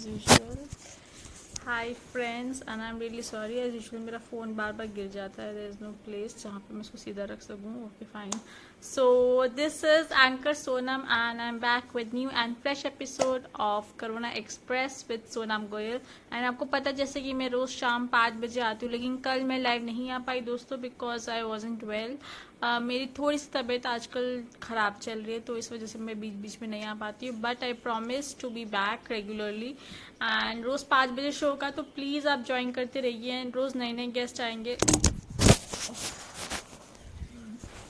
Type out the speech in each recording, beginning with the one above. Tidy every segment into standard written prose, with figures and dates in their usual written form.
as usual. Hi friends, and I'm really sorry as usual मेरा phone बार बार गिर जाता है. There is no place जहाँ पे मैं इसको सीधा रख सकूँ. Okay, fine. So this is Anchor Sonam and I'm back with new and fresh episode of Corona Express with Sonam Goyal. And आपको पता जैसे कि मैं रोज़ शाम 5 बजे आती हूँ, लेकिन कल मैं लाइव नहीं आ पाई दोस्तों बिकॉज आई वॉजेंट वेल. मेरी थोड़ी सी तबीयत आजकल ख़राब चल रही है, तो इस वजह से मैं बीच बीच में नहीं आ पाती हूँ. But I promise to be back regularly and रोज़ 5 बजे शो का, तो प्लीज़ आप ज्वाइन करते रहिए. एंड रोज़ नए नए गेस्ट आएंगे,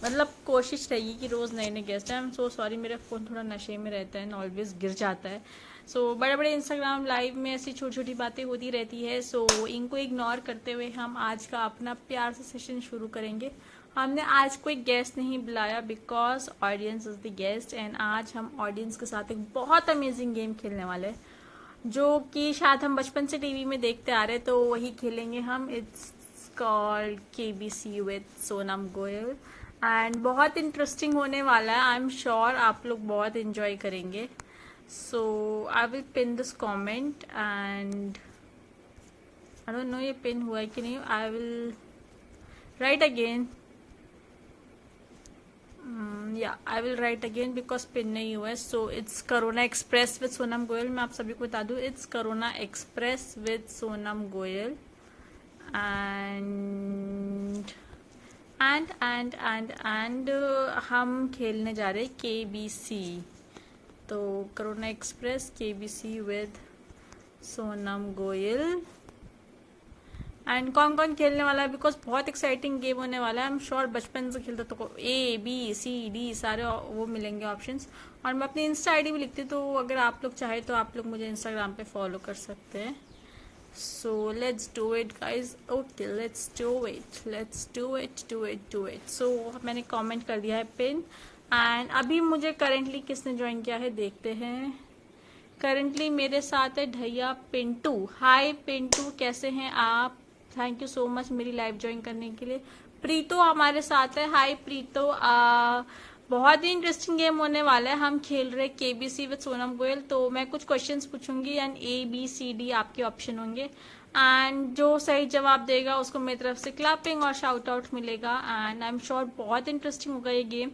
मतलब कोशिश रहेगी कि रोज़ नए नए गेस्ट हैं. आई एम सो सॉरी, मेरा फ़ोन थोड़ा नशे में रहता है एंड ऑलवेज गिर जाता है. सो बड़े बड़े इंस्टाग्राम लाइव में ऐसी छोटी छोटी बातें होती रहती है. सो इनको इग्नोर करते हुए हम आज का अपना प्यार से सेशन शुरू करेंगे. हमने आज कोई गेस्ट नहीं बुलाया because audience is the guest. And आज हम ऑडियंस के साथ एक बहुत अमेजिंग गेम खेलने वाले हैं, जो कि शायद हम बचपन से टीवी में देखते आ रहे, तो वही खेलेंगे हम. It's called KBC with Sonam Goyal and बहुत इंटरेस्टिंग होने वाला है. आई एम श्योर आप लोग बहुत इंजॉय करेंगे. So I will pin this comment and I don't know ये पिन हुआ है कि नहीं. I will write again. I will write again because pin नहीं हुआ है. So it's corona express with Sonam Goyal. मैं आप सभी को बता दूं, it's corona express with Sonam Goyal and हम खेलने जा रहे हैं केबीसी. तो corona express KBC with Sonam Goyal. And कौन कौन खेलने वाला है, बिकॉज बहुत एक्साइटिंग गेम होने वाला है. आई एम श्योर बचपन से खेलता तो ABCD सारे वो मिलेंगे ऑप्शंस. और मैं अपनी इंस्टा आईडी भी लिखती हूँ, तो अगर आप लोग चाहे तो आप लोग मुझे इंस्टाग्राम पे फॉलो कर सकते हैं. So let's do it guys. Okay, let's do it. So मैंने कमेंट कर दिया है पिन. एंड अभी मुझे करेंटली किसने ज्वाइन किया है देखते हैं. करेंटली मेरे साथ है भैया पिंटू. हाय पिंटू, कैसे हैं आप? थैंक यू सो मच मेरी लाइव ज्वाइन करने के लिए. प्रीतो हमारे साथ है. हाय प्रीतो. बहुत ही इंटरेस्टिंग गेम होने वाला है. हम खेल रहे केबीसी विद सोनम गोयल. तो मैं कुछ क्वेश्चंस पूछूंगी एंड ABCD आपके ऑप्शन होंगे. एंड जो सही जवाब देगा उसको मेरी तरफ से क्लैपिंग और शाउट आउट मिलेगा. एंड आई एम श्योर बहुत इंटरेस्टिंग होगा ये गेम.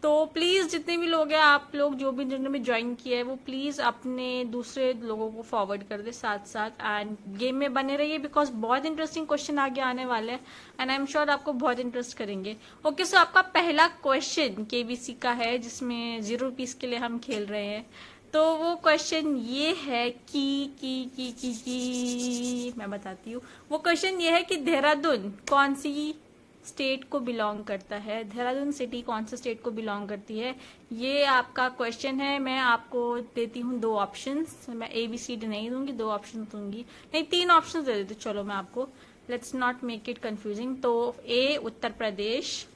तो प्लीज जितने भी लोग हैं, आप लोग जो भी जिन्होंने भी ज्वाइन किया है, वो प्लीज अपने दूसरे लोगों को फॉरवर्ड कर दे साथ साथ. एंड गेम में बने रहिए बिकॉज बहुत इंटरेस्टिंग क्वेश्चन आगे आने वाले हैं एंड आई एम श्योर आपको बहुत इंटरेस्ट करेंगे. ओके, सो आपका पहला क्वेश्चन केबीसी का है, जिसमें 0 रुपीज के लिए हम खेल रहे हैं. तो वो क्वेश्चन ये है कि मैं बताती हूँ. वो क्वेश्चन ये है कि देहरादून कौन सी स्टेट को बिलोंग करता है. देहरादून सिटी कौन से स्टेट को बिलोंग करती है, ये आपका क्वेश्चन है. मैं आपको देती हूँ 2 ऑप्शंस. मैं ABCD नहीं दूंगी, 2 ऑप्शन दूंगी. नहीं, 3 ऑप्शन दे देती. चलो मैं आपको, let's not make it confusing. तो A Uttar Pradesh,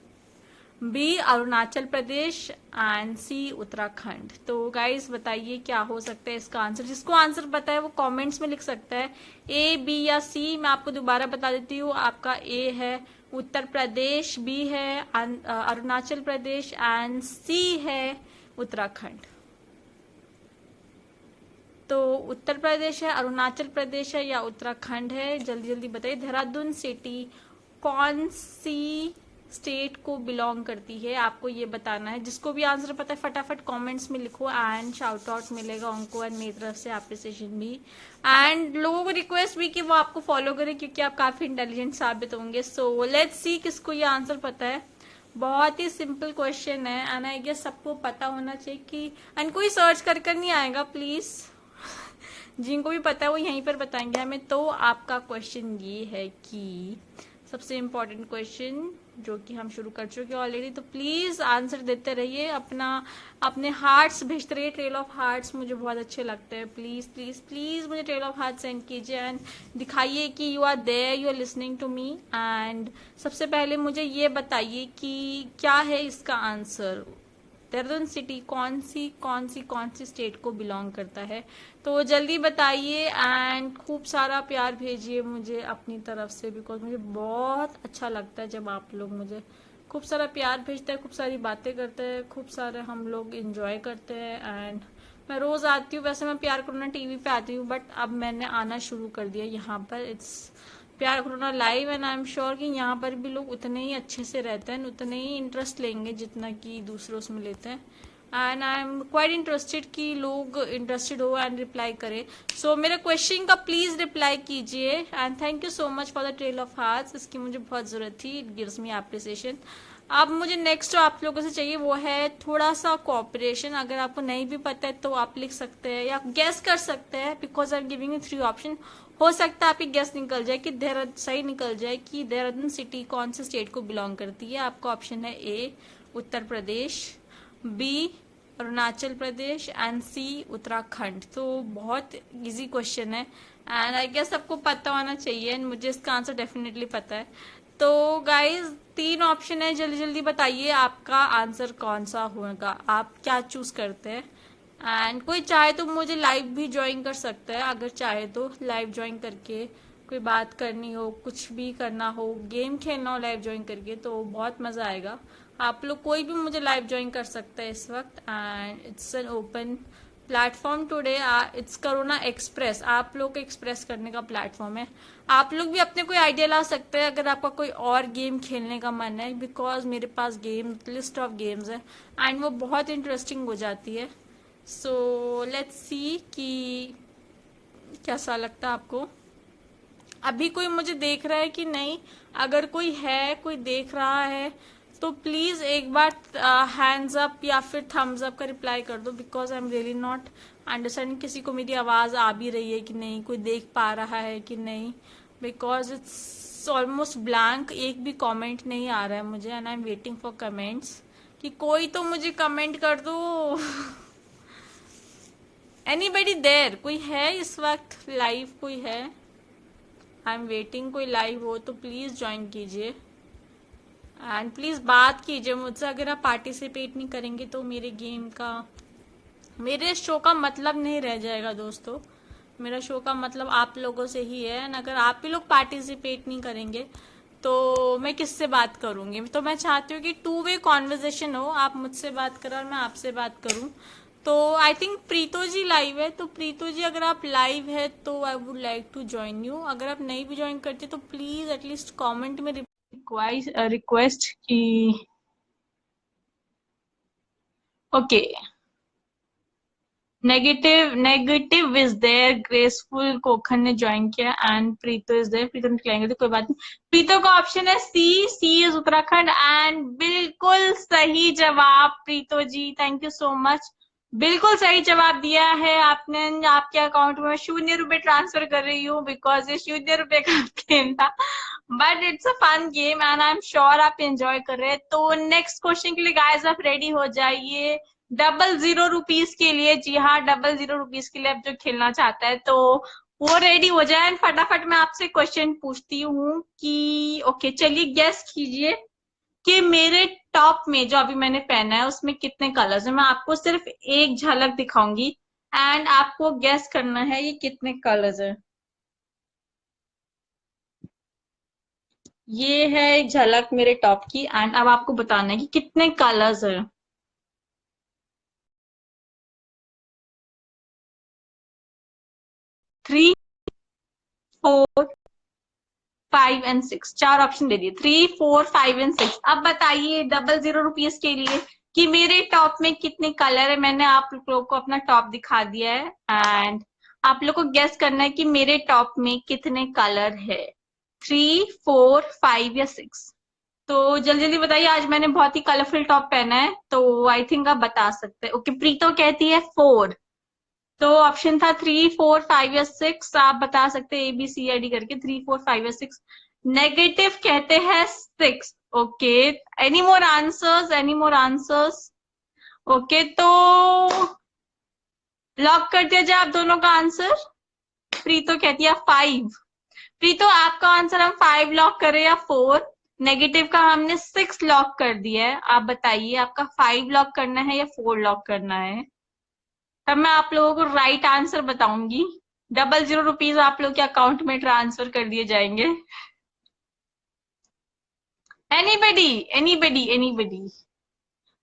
B Arunachal Pradesh and C Uttarakhand. तो गाइस बताइए क्या हो सकता है इसका आंसर. जिसको आंसर पता है वो कमेंट्स में लिख सकता है, A, B या C. मैं आपको दोबारा बता देती हूँ. आपका A है उत्तर प्रदेश, B है अरुणाचल प्रदेश एंड C है उत्तराखंड. तो उत्तर प्रदेश है, अरुणाचल प्रदेश है या उत्तराखंड है, जल्दी जल्दी बताइए. देहरादून सिटी कौन सी स्टेट को बिलोंग करती है, आपको ये बताना है. जिसको भी आंसर पता है फटाफट कमेंट्स में लिखो एंड शाउट आउट मिलेगा उनको एंड मेरी तरफ से एप्रिसिएशन भी. एंड लोगों को रिक्वेस्ट भी कि वो आपको फॉलो करें क्योंकि आप काफी इंटेलिजेंट साबित होंगे. सो लेट्स सी किसको ये आंसर पता है. बहुत ही सिंपल क्वेश्चन है एंड आई गेस सबको पता होना चाहिए कि. एंड कोई सर्च कर नहीं आएगा प्लीज. जिनको भी पता है वो यहीं पर बताएंगे हमें. तो आपका क्वेश्चन ये है कि सबसे इम्पोर्टेंट क्वेश्चन जो कि हम शुरू कर चुके हैं ऑलरेडी. तो प्लीज आंसर देते रहिए, अपने हार्ट्स भेजते रहिए. ट्रेल ऑफ हार्ट्स मुझे बहुत अच्छे लगते हैं. प्लीज प्लीज प्लीज मुझे ट्रेल ऑफ हार्ट सेंड कीजिए एंड दिखाइए कि you are there, you are listening to me. And सबसे पहले मुझे ये बताइए कि क्या है इसका आंसर. देहरादून सिटी कौन सी स्टेट को बिलोंग करता है. तो जल्दी बताइए एंड खूब सारा प्यार भेजिए मुझे अपनी तरफ से बिकॉज मुझे बहुत अच्छा लगता है जब आप लोग मुझे खूब सारा प्यार भेजते हैं, खूब सारी बातें करते हैं, खूब सारे हम लोग इंजॉय करते हैं. एंड मैं रोज आती हूँ, वैसे मैं प्यार करुणा टीवी पे आती हूँ, बट अब मैंने आना शुरू कर दिया यहाँ पर। इट्स प्यार Karuna live, and I am sure कि यहाँ पर भी लोग उतने ही अच्छे से रहते हैं, उतने ही इंटरेस्ट लेंगे जितना कि दूसरे उसमें लेते हैं। And I am quite interested कि लोग इंटरेस्टेड हो एंड रिप्लाई करे। सो मेरे क्वेश्चन का प्लीज रिप्लाई कीजिए, and thank you so much for the trail of hearts. इसकी मुझे बहुत जरूरत थी, इट गिव्स मी एप्रिसिएशन। अब मुझे नेक्स्ट जो आप लोगों से चाहिए वो है थोड़ा सा कोऑपरेशन। अगर आपको नहीं भी पता है तो आप लिख सकते हैं या गेस कर सकते हैं, because I am giving you 3 option. हो सकता है आपकी गेस निकल जाए कि देहरादून सही निकल जाए कि देहरादून सिटी कौन से स्टेट को बिलोंग करती है। आपका ऑप्शन है ए उत्तर प्रदेश, बी अरुणाचल प्रदेश, एंड सी उत्तराखंड। तो बहुत इजी क्वेश्चन है एंड आई गेस सबको पता होना चाहिए, एंड मुझे इसका आंसर डेफिनेटली पता है। तो गाइज 3 ऑप्शन है, जल्दी जल्दी बताइए आपका आंसर कौन सा होगा, आप क्या चूज करते हैं। एंड कोई चाहे तो मुझे लाइव भी ज्वाइन कर सकता है, अगर चाहे तो लाइव ज्वाइन करके कोई बात करनी हो, कुछ भी करना हो, गेम खेलना हो लाइव ज्वाइन करके, तो बहुत मजा आएगा। आप लोग कोई भी मुझे लाइव ज्वाइन कर सकता है इस वक्त, and it's an open platform today. It's Karuna express, आप लोग एक्सप्रेस करने का प्लेटफॉर्म है। आप लोग भी अपने कोई आइडिया ला सकते हैं अगर आपका कोई और गेम खेलने का मन है, बिकॉज मेरे पास गेम लिस्ट ऑफ गेम्स है एंड वो बहुत इंटरेस्टिंग हो जाती है। सो लेट्स सी कि कैसा लगता है आपको। अभी कोई मुझे देख रहा है कि नहीं? अगर कोई है, कोई देख रहा है तो प्लीज एक बार हैंड्स अप या फिर थम्स अप का रिप्लाई कर दो, because I am really not understanding किसी को मेरी आवाज आ भी रही है कि नहीं, कोई देख पा रहा है कि नहीं, बिकॉज इट्स ऑलमोस्ट ब्लैंक, एक भी कमेंट नहीं आ रहा है मुझे, and I am waiting for comments कि कोई तो मुझे कमेंट कर दो। Anybody there? कोई है इस वक्त लाइव? कोई है? आई एम वेटिंग, कोई लाइव हो तो प्लीज ज्वाइन कीजिए एंड प्लीज बात कीजिए मुझसे। अगर आप पार्टिसिपेट नहीं करेंगे तो मेरे गेम का, मेरे शो का मतलब नहीं रह जाएगा दोस्तों। मेरा शो का मतलब आप लोगों से ही है, एंड अगर आप भी लोग पार्टिसिपेट नहीं करेंगे तो मैं किससे बात करूंगी। तो मैं चाहती हूँ कि 2 वे कॉन्वर्जेशन हो, आप मुझसे बात करो और मैं आपसे बात करूं। तो I think Preeto ji live है, तो प्रीतो जी अगर आप लाइव है तो I would like to join you. अगर आप नहीं भी ज्वाइन करते तो प्लीज एटलीस्ट कमेंट में रिक्वेस्ट की। Okay, negative is there, graceful कोखन ने ज्वाइन किया, and Preeto is there. Preeto निकलेंगे तो कोई बात नहीं। प्रीतो का ऑप्शन है सी इज उत्तराखंड, एंड बिल्कुल सही जवाब प्रीतो जी, थैंक यू सो मच। बिल्कुल सही जवाब दिया है आपने। आपके अकाउंट में 0 रुपए ट्रांसफर कर रही हूँ, बिकॉज ये 0 रुपए का गेम था, but it's a fun game and I am sure आप एंजॉय कर रहे हैं। तो नेक्स्ट क्वेश्चन के लिए गाइस आप रेडी हो जाइए, 000 रुपीज के लिए। जी हाँ, 000 रुपीज के लिए आप जो खेलना चाहता है तो वो रेडी हो जाए। फटाफट मैं आपसे क्वेश्चन पूछती हूँ कि ओके चलिए गेस कीजिए कि मेरे टॉप में जो अभी मैंने पहना है उसमें कितने कलर्स है। मैं आपको सिर्फ एक झलक दिखाऊंगी एंड आपको गेस करना है ये कितने कलर्स है। ये है एक झलक मेरे टॉप की, एंड अब आपको बताना है कि कितने कलर्स है। 3, 4, 5 एंड 6, 4 ऑप्शन दे दिए, 3, 4, 5 एंड 6। अब बताइए 000 रुपीज के लिए कि मेरे टॉप में कितने कलर है। मैंने आप लोगों को अपना टॉप दिखा दिया है एंड आप लोग को गेस करना है कि मेरे टॉप में कितने कलर है, 3, 4, 5 या 6। तो जल्दी जल्दी बताइए, आज मैंने बहुत ही कलरफुल टॉप पहना है तो आई थिंक आप बता सकते हैं। ओके, प्रीतो कहती है 4, तो ऑप्शन था 3, 4, 5 या 6। आप बता सकते हैं ABCD करके, 3, 4, 5 या 6। नेगेटिव कहते हैं 6। Okay, any more answers? Any more answers? Okay, तो लॉक कर दिया जाए आप दोनों का आंसर। प्रीतो कहती है 5। प्रीतो आपका आंसर हम 5 लॉक करें या 4? नेगेटिव का हमने 6 लॉक कर दिया है। आप बताइए आपका 5 लॉक करना है या 4 लॉक करना है। तब मैं आप लोगों को राइट आंसर बताऊंगी। 000 रुपीज आप लोग के अकाउंट में ट्रांसफर कर दिए जाएंगे। Anybody anybody anybody?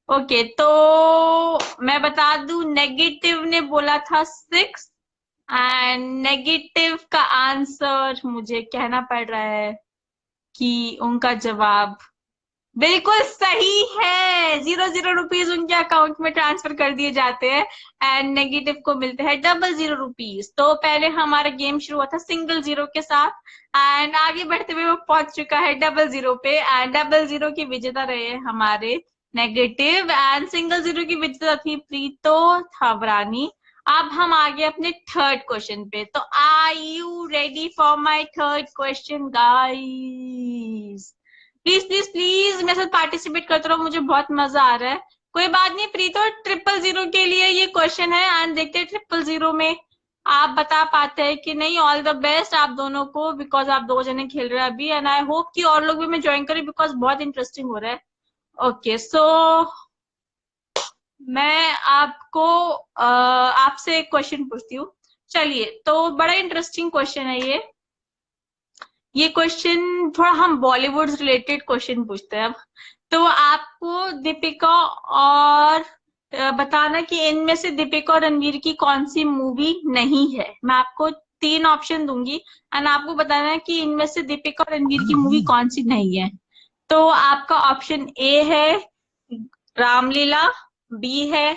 ओके, तो मैं बता दूं, नेगेटिव ने बोला था 6, एंड नेगेटिव का आंसर मुझे कहना पड़ रहा है कि उनका जवाब बिल्कुल सही है। 0 0 रुपीज उनके अकाउंट में ट्रांसफर कर दिए जाते हैं एंड नेगेटिव को मिलते हैं 0 0 रुपीज। तो पहले हमारा गेम शुरू हुआ था सिंगल जीरो के साथ, एंड आगे बढ़ते हुए वो पहुंच चुका है 0 0 पे, एंड 0 0 की विजेता रहे हमारे नेगेटिव, एंड सिंगल जीरो की विजेता थी प्रीतो थावरानी। अब हम आगे अपने थर्ड क्वेश्चन पे। तो are you ready for my third question guys? Please please please मेरे साथ पार्टिसिपेट करते रहो, मुझे बहुत मजा आ रहा है। कोई बात नहीं प्रीतो, 0 0 के लिए ये क्वेश्चन है, एंड देखते हैं 0 0 में आप बता पाते हैं कि नहीं। ऑल द बेस्ट आप दोनों को, बिकॉज आप 2 जने खेल रहे हैं अभी, एंड आई होप कि और लोग भी मैं ज्वाइन करें बिकॉज बहुत इंटरेस्टिंग हो रहा है। ओके, सो मैं आपको आपसे एक क्वेश्चन पूछती हूँ। चलिए, तो बड़ा इंटरेस्टिंग क्वेश्चन है ये क्वेश्चन थोड़ा हम बॉलीवुड रिलेटेड क्वेश्चन पूछते हैं अब। तो आपको दीपिका और बताना कि इनमें से दीपिका और रणवीर की कौन सी मूवी नहीं है। मैं आपको 3 ऑप्शन दूंगी एंड आपको बताना है कि इनमें से दीपिका और रणवीर की मूवी कौन सी नहीं है। तो आपका ऑप्शन ए है रामलीला, बी है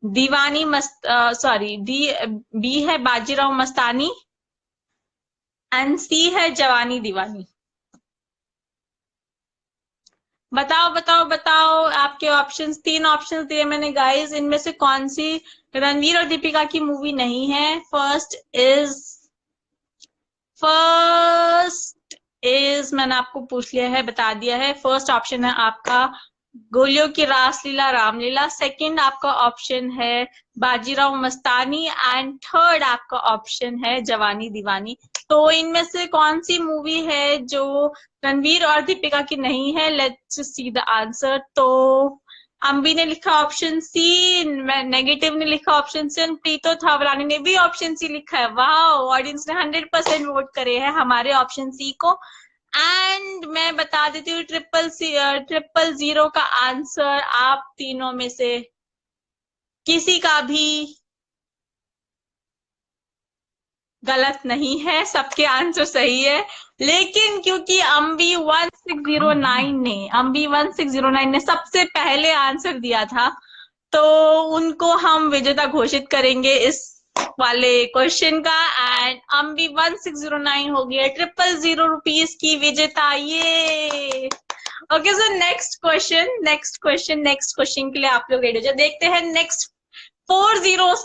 दीवानी मस्त सॉरी डी बी है बाजीराव मस्तानी, एंड सी है जवानी दीवानी। बताओ बताओ बताओ, आपके ऑप्शंस, 3 ऑप्शंस दिए मैंने गाइस, इनमें से कौन सी रणवीर और दीपिका की मूवी नहीं है? फर्स्ट इज मैंने आपको पूछ लिया है, बता दिया है। फर्स्ट ऑप्शन है आपका गोलियों की रासलीला रामलीला, सेकंड आपका ऑप्शन है बाजीराव मस्तानी, एंड थर्ड आपका ऑप्शन है जवानी दीवानी। तो इनमें से कौन सी मूवी है जो रणवीर और दीपिका की नहीं है? Let's see the answer. तो अम्बी ने लिखा ऑप्शन सी, नेगेटिव ने लिखा ऑप्शन सी, प्रीतो थावरानी ने भी ऑप्शन सी लिखा है। वाह, ऑडियंस ने 100% वोट करे हैं हमारे ऑप्शन सी को। एंड मैं बता देती हूँ 0 0 का आंसर आप तीनों में से किसी का भी गलत नहीं है, सबके आंसर सही है। लेकिन क्योंकि अम्बी 1609 ने सबसे पहले आंसर दिया था, तो उनको हम विजेता घोषित करेंगे इस वाले क्वेश्चन का, एंड अम्बी 1609 हो गया 0 0 रुपीज की विजेता। ये ओके, सो नेक्स्ट क्वेश्चन के लिए आप लोग रेडी हो जाए। देखते हैं नेक्स्ट 4 जीरोस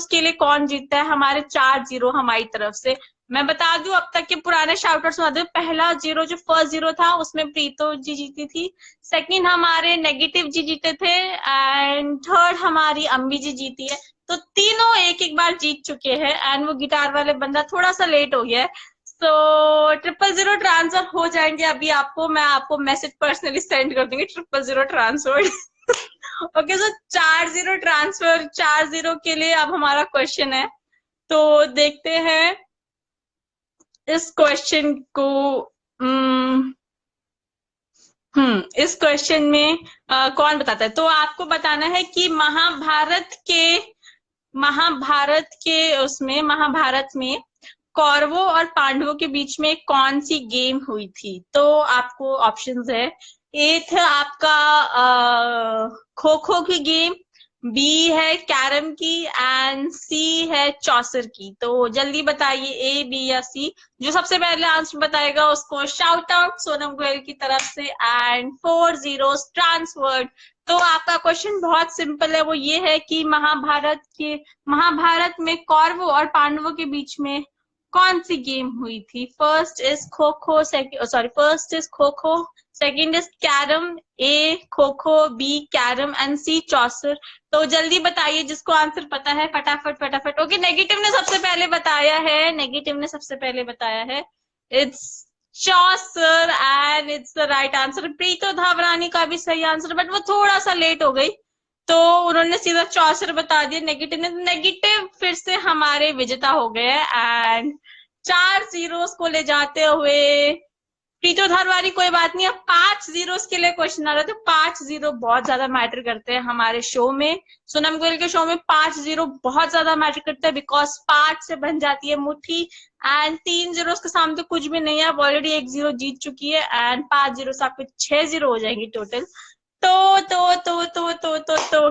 के लिए कौन जीतता है। हमारे 4 जीरो हमारी तरफ से। मैं बता दूं अब तक के पुराने शाउटआउट सुना दूं। पहला जीरो जो फर्स्ट जीरो था उसमें प्रीतो जी जीती थी, सेकंड हमारे नेगेटिव जी जीते थे, एंड थर्ड हमारी अम्बी जी जीती है। तो तीनों एक एक बार जीत चुके हैं, एंड वो गिटार वाले बंदा थोड़ा सा लेट हो गया है। तो 0 0 ट्रांसफर हो जाएंगे अभी आपको, मैं आपको मैसेज पर्सनली सेंड कर दूंगी 0 0 ट्रांसफर। ओके, सो 4 0 के लिए अब हमारा क्वेश्चन है। तो देखते हैं इस क्वेश्चन को। इस क्वेश्चन में कौन बताता है? तो आपको बताना है कि महाभारत में कौरवों और पांडवों के बीच में कौन सी गेम हुई थी? तो आपको ऑप्शंस है। ए था आपका खो खो की गेम, बी है कैरम की, एंड सी है चौसर की। तो जल्दी बताइए ए, बी या सी। जो सबसे पहले आंसर बताएगा उसको शाउट आउट सोनम गोयल की तरफ से, एंड 4 जीरोस ट्रांसफर्ड। तो आपका क्वेश्चन बहुत सिंपल है, वो ये है कि महाभारत में कौरवों और पांडवों के बीच में कौन सी गेम हुई थी? First is kho kho, second is carrom, A kho kho, B carrom, and सी चौसर। तो जल्दी बताइए जिसको आंसर पता है, फटाफट फटाफट। ओके, नेगेटिव ने सबसे पहले बताया है इट्स चौसर, and it's the right answer. Preeto Dhawrani का भी सही आंसर, बट वो थोड़ा सा लेट हो गई, तो उन्होंने सीधा चौसर बता दिया नेगेटिव ने। नेगेटिव फिर से हमारे विजेता हो गए, एंड 4 जीरोस को ले जाते हुए प्रीतो धारवारी कोई बात नहीं, अब 5 जीरोस के लिए क्वेश्चन आ रहा है, तो 5 जीरो बहुत ज्यादा मैटर करते हैं हमारे शो में। सोनम गोयल के शो में 5 जीरो बहुत ज्यादा मैटर करते हैं, बिकॉज 5 से बन जाती है मुट्ठी, एंड 3 जीरो के सामने तो कुछ भी नहीं है, आप ऑलरेडी 1 जीरो जीत चुकी है, एंड 5 जीरो से आपके 6 जीरो हो जाएंगे टोटल। तो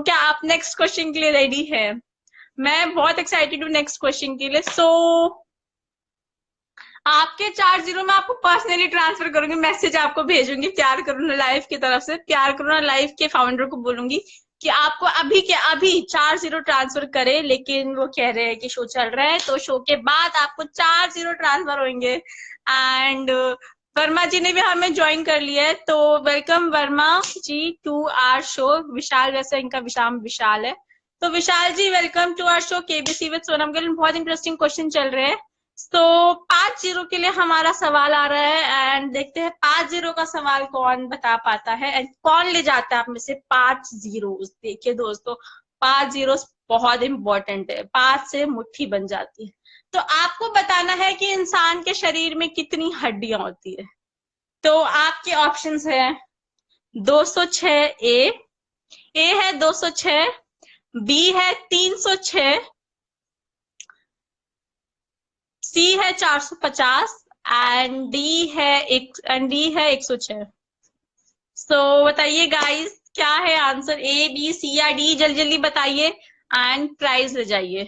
क्या आप नेक्स्ट क्वेश्चन के लिए रेडी है? मैं बहुत एक्साइटेड हूँ नेक्स्ट क्वेश्चन के लिए। आपके 4 जीरो में आपको पर्सनली ट्रांसफर करूंगी, मैसेज आपको भेजूंगी प्यार करुणा लाइफ की तरफ से। प्यार करुणा लाइफ के फाउंडर को बोलूंगी कि आपको अभी के अभी 4 जीरो ट्रांसफर करे, लेकिन वो कह रहे हैं कि शो चल रहा है, तो शो के बाद आपको 4 जीरो ट्रांसफर होंगे। एंड वर्मा जी ने भी हमें ज्वाइन कर लिया है, तो welcome Verma ji to our show. Vishal, वैसे इनका विशाम विशाल है, तो Vishal ji welcome to our show KBC with Sonam Gill. बहुत इंटरेस्टिंग क्वेश्चन चल रहे हैं। तो 5 जीरो के लिए हमारा सवाल आ रहा है, एंड देखते हैं 5 जीरो का सवाल कौन बता पाता है एंड कौन ले जाता है आप में से 5 जीरो। देखिए दोस्तों, 5 जीरो बहुत इंपॉर्टेंट है, 5 से मुट्ठी बन जाती है। तो आपको बताना है कि इंसान के शरीर में कितनी हड्डियां होती है। तो आपके ऑप्शंस है 206 ए है 206, बी है 306, सी है 450, एंड डी है 106। सो बताइए गाइस, क्या है आंसर? ए बी सी या डी? जल्दी जल्दी बताइए एंड प्राइज ले जाइए।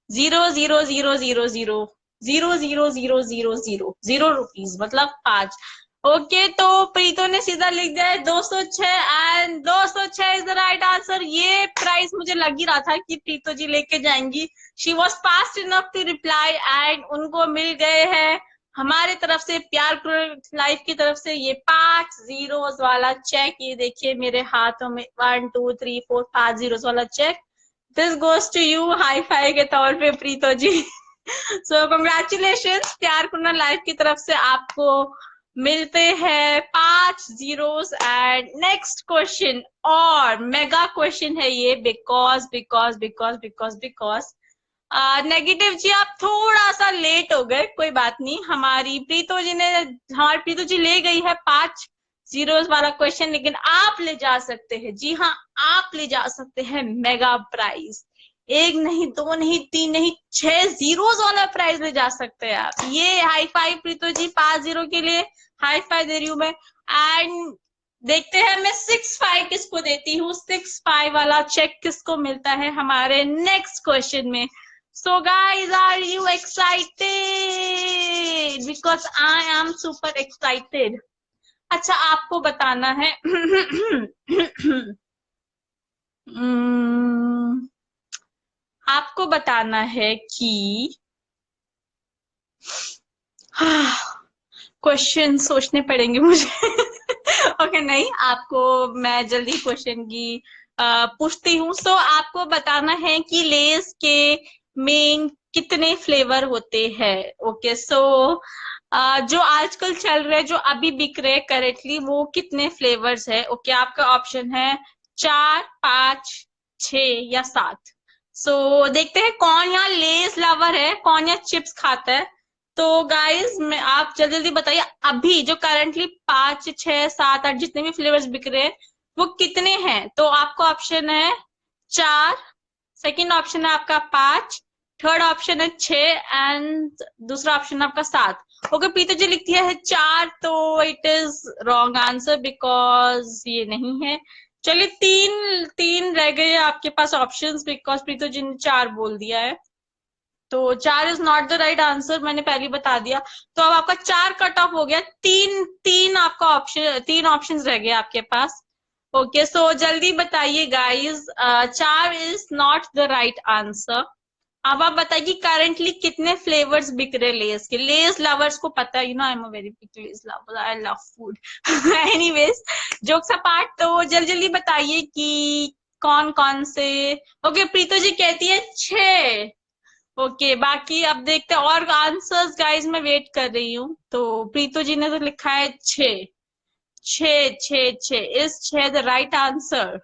0 0 0 0 0 0 0 0 0 0 0 रुपीज, मतलब 5। ओके, तो प्रीतो ने सीधा लिख दिया है 206, and 206 is the right answer. ये प्राइस मुझे लग ही रहा था कि प्रीतो जी लेके जाएंगी। She was fast enough to reply, and उनको मिल गए हैं हमारे तरफ से, प्यार लाइफ की तरफ से, ये 5 जीरोस वाला चेक। ये देखिए मेरे हाथों में 1 2 3 4 5 जीरोस वाला check. This goes to you, high five के तौर पे प्रीतो जी। सो कंग्रेचुलेशन, प्यार करना लाइफ की तरफ से आपको मिलते हैं 5 जीरोस। एंड नेक्स्ट क्वेश्चन और मेगा क्वेश्चन है ये, because because because because because negative ji आप थोड़ा सा लेट हो गए, कोई बात नहीं। हमारी प्रीतो जी ले गई है 5 जीरोस वाला क्वेश्चन, लेकिन आप ले जा सकते हैं, जी हाँ, आप ले जा सकते हैं मेगा प्राइज। 1 नहीं, 2 नहीं, 3 नहीं, 6 जीरोस वाला प्राइज ले जा सकते हैं आप। ये हाई फाइव प्रीतो जी, 5 जीरो के लिए हाई फाइव दे रही हूँ मैं। एंड देखते हैं मैं 6-5 किसको देती हूँ, 6-5 वाला चेक किसको मिलता है हमारे नेक्स्ट क्वेश्चन में। So guys, are you excited? Because I am super excited. अच्छा, आपको बताना है आपको बताना है कि क्वेश्चन सोचने पड़ेंगे मुझे। ओके नहीं, आपको मैं जल्दी क्वेश्चन की पूछती हूँ। सो आपको बताना है कि लेस के मेन कितने फ्लेवर होते हैं। ओके, सो जो आजकल चल रहे हैं, जो अभी बिक रहे हैं करेंटली, वो कितने फ्लेवर्स है? ओके, आपका ऑप्शन है 4, 5, 6 या 7। सो देखते हैं कौन यहाँ लेस लवर है, कौन यहाँ चिप्स खाता है। तो गाइस, मैं आप जल्दी जल्दी बताइए, अभी जो करंटली 5, 6, 7, 8 जितने भी फ्लेवर्स बिक रहे हैं वो कितने हैं? तो आपका ऑप्शन है 4, सेकंड ऑप्शन है आपका 5, थर्ड ऑप्शन है 6, एंड दूसरा ऑप्शन है आपका 7। ओके, प्रीतो जी लिखती है 4, तो it is wrong answer, because ये नहीं है। चलिए, 3 रह गए आपके पास ऑप्शंस, बिकॉज प्रीतो जी ने 4 बोल दिया है, तो 4 is not the right answer, मैंने पहले बता दिया। तो अब आपका 4 कट ऑफ हो गया, 3 आपका ऑप्शन, 3 ऑप्शन रह गए आपके पास। ओके, सो जल्दी बताइए guys, 4 is not the right answer. अब आप बताइए करेंटली कितने फ्लेवर्स बिक रहे लेस के। लेस लवर्स को पता है, I am a very big less lover, I love food. Anyways, jokes apart, तो जल्दी जल्दी बताइए कि कौन कौन से। ओके, प्रीतो जी कहती है 6। ओके, बाकी अब देखते हैं और आंसर्स गाइस, मैं वेट कर रही हूँ। तो प्रीतो जी ने तो लिखा है 6। 6 is 6 the right answer?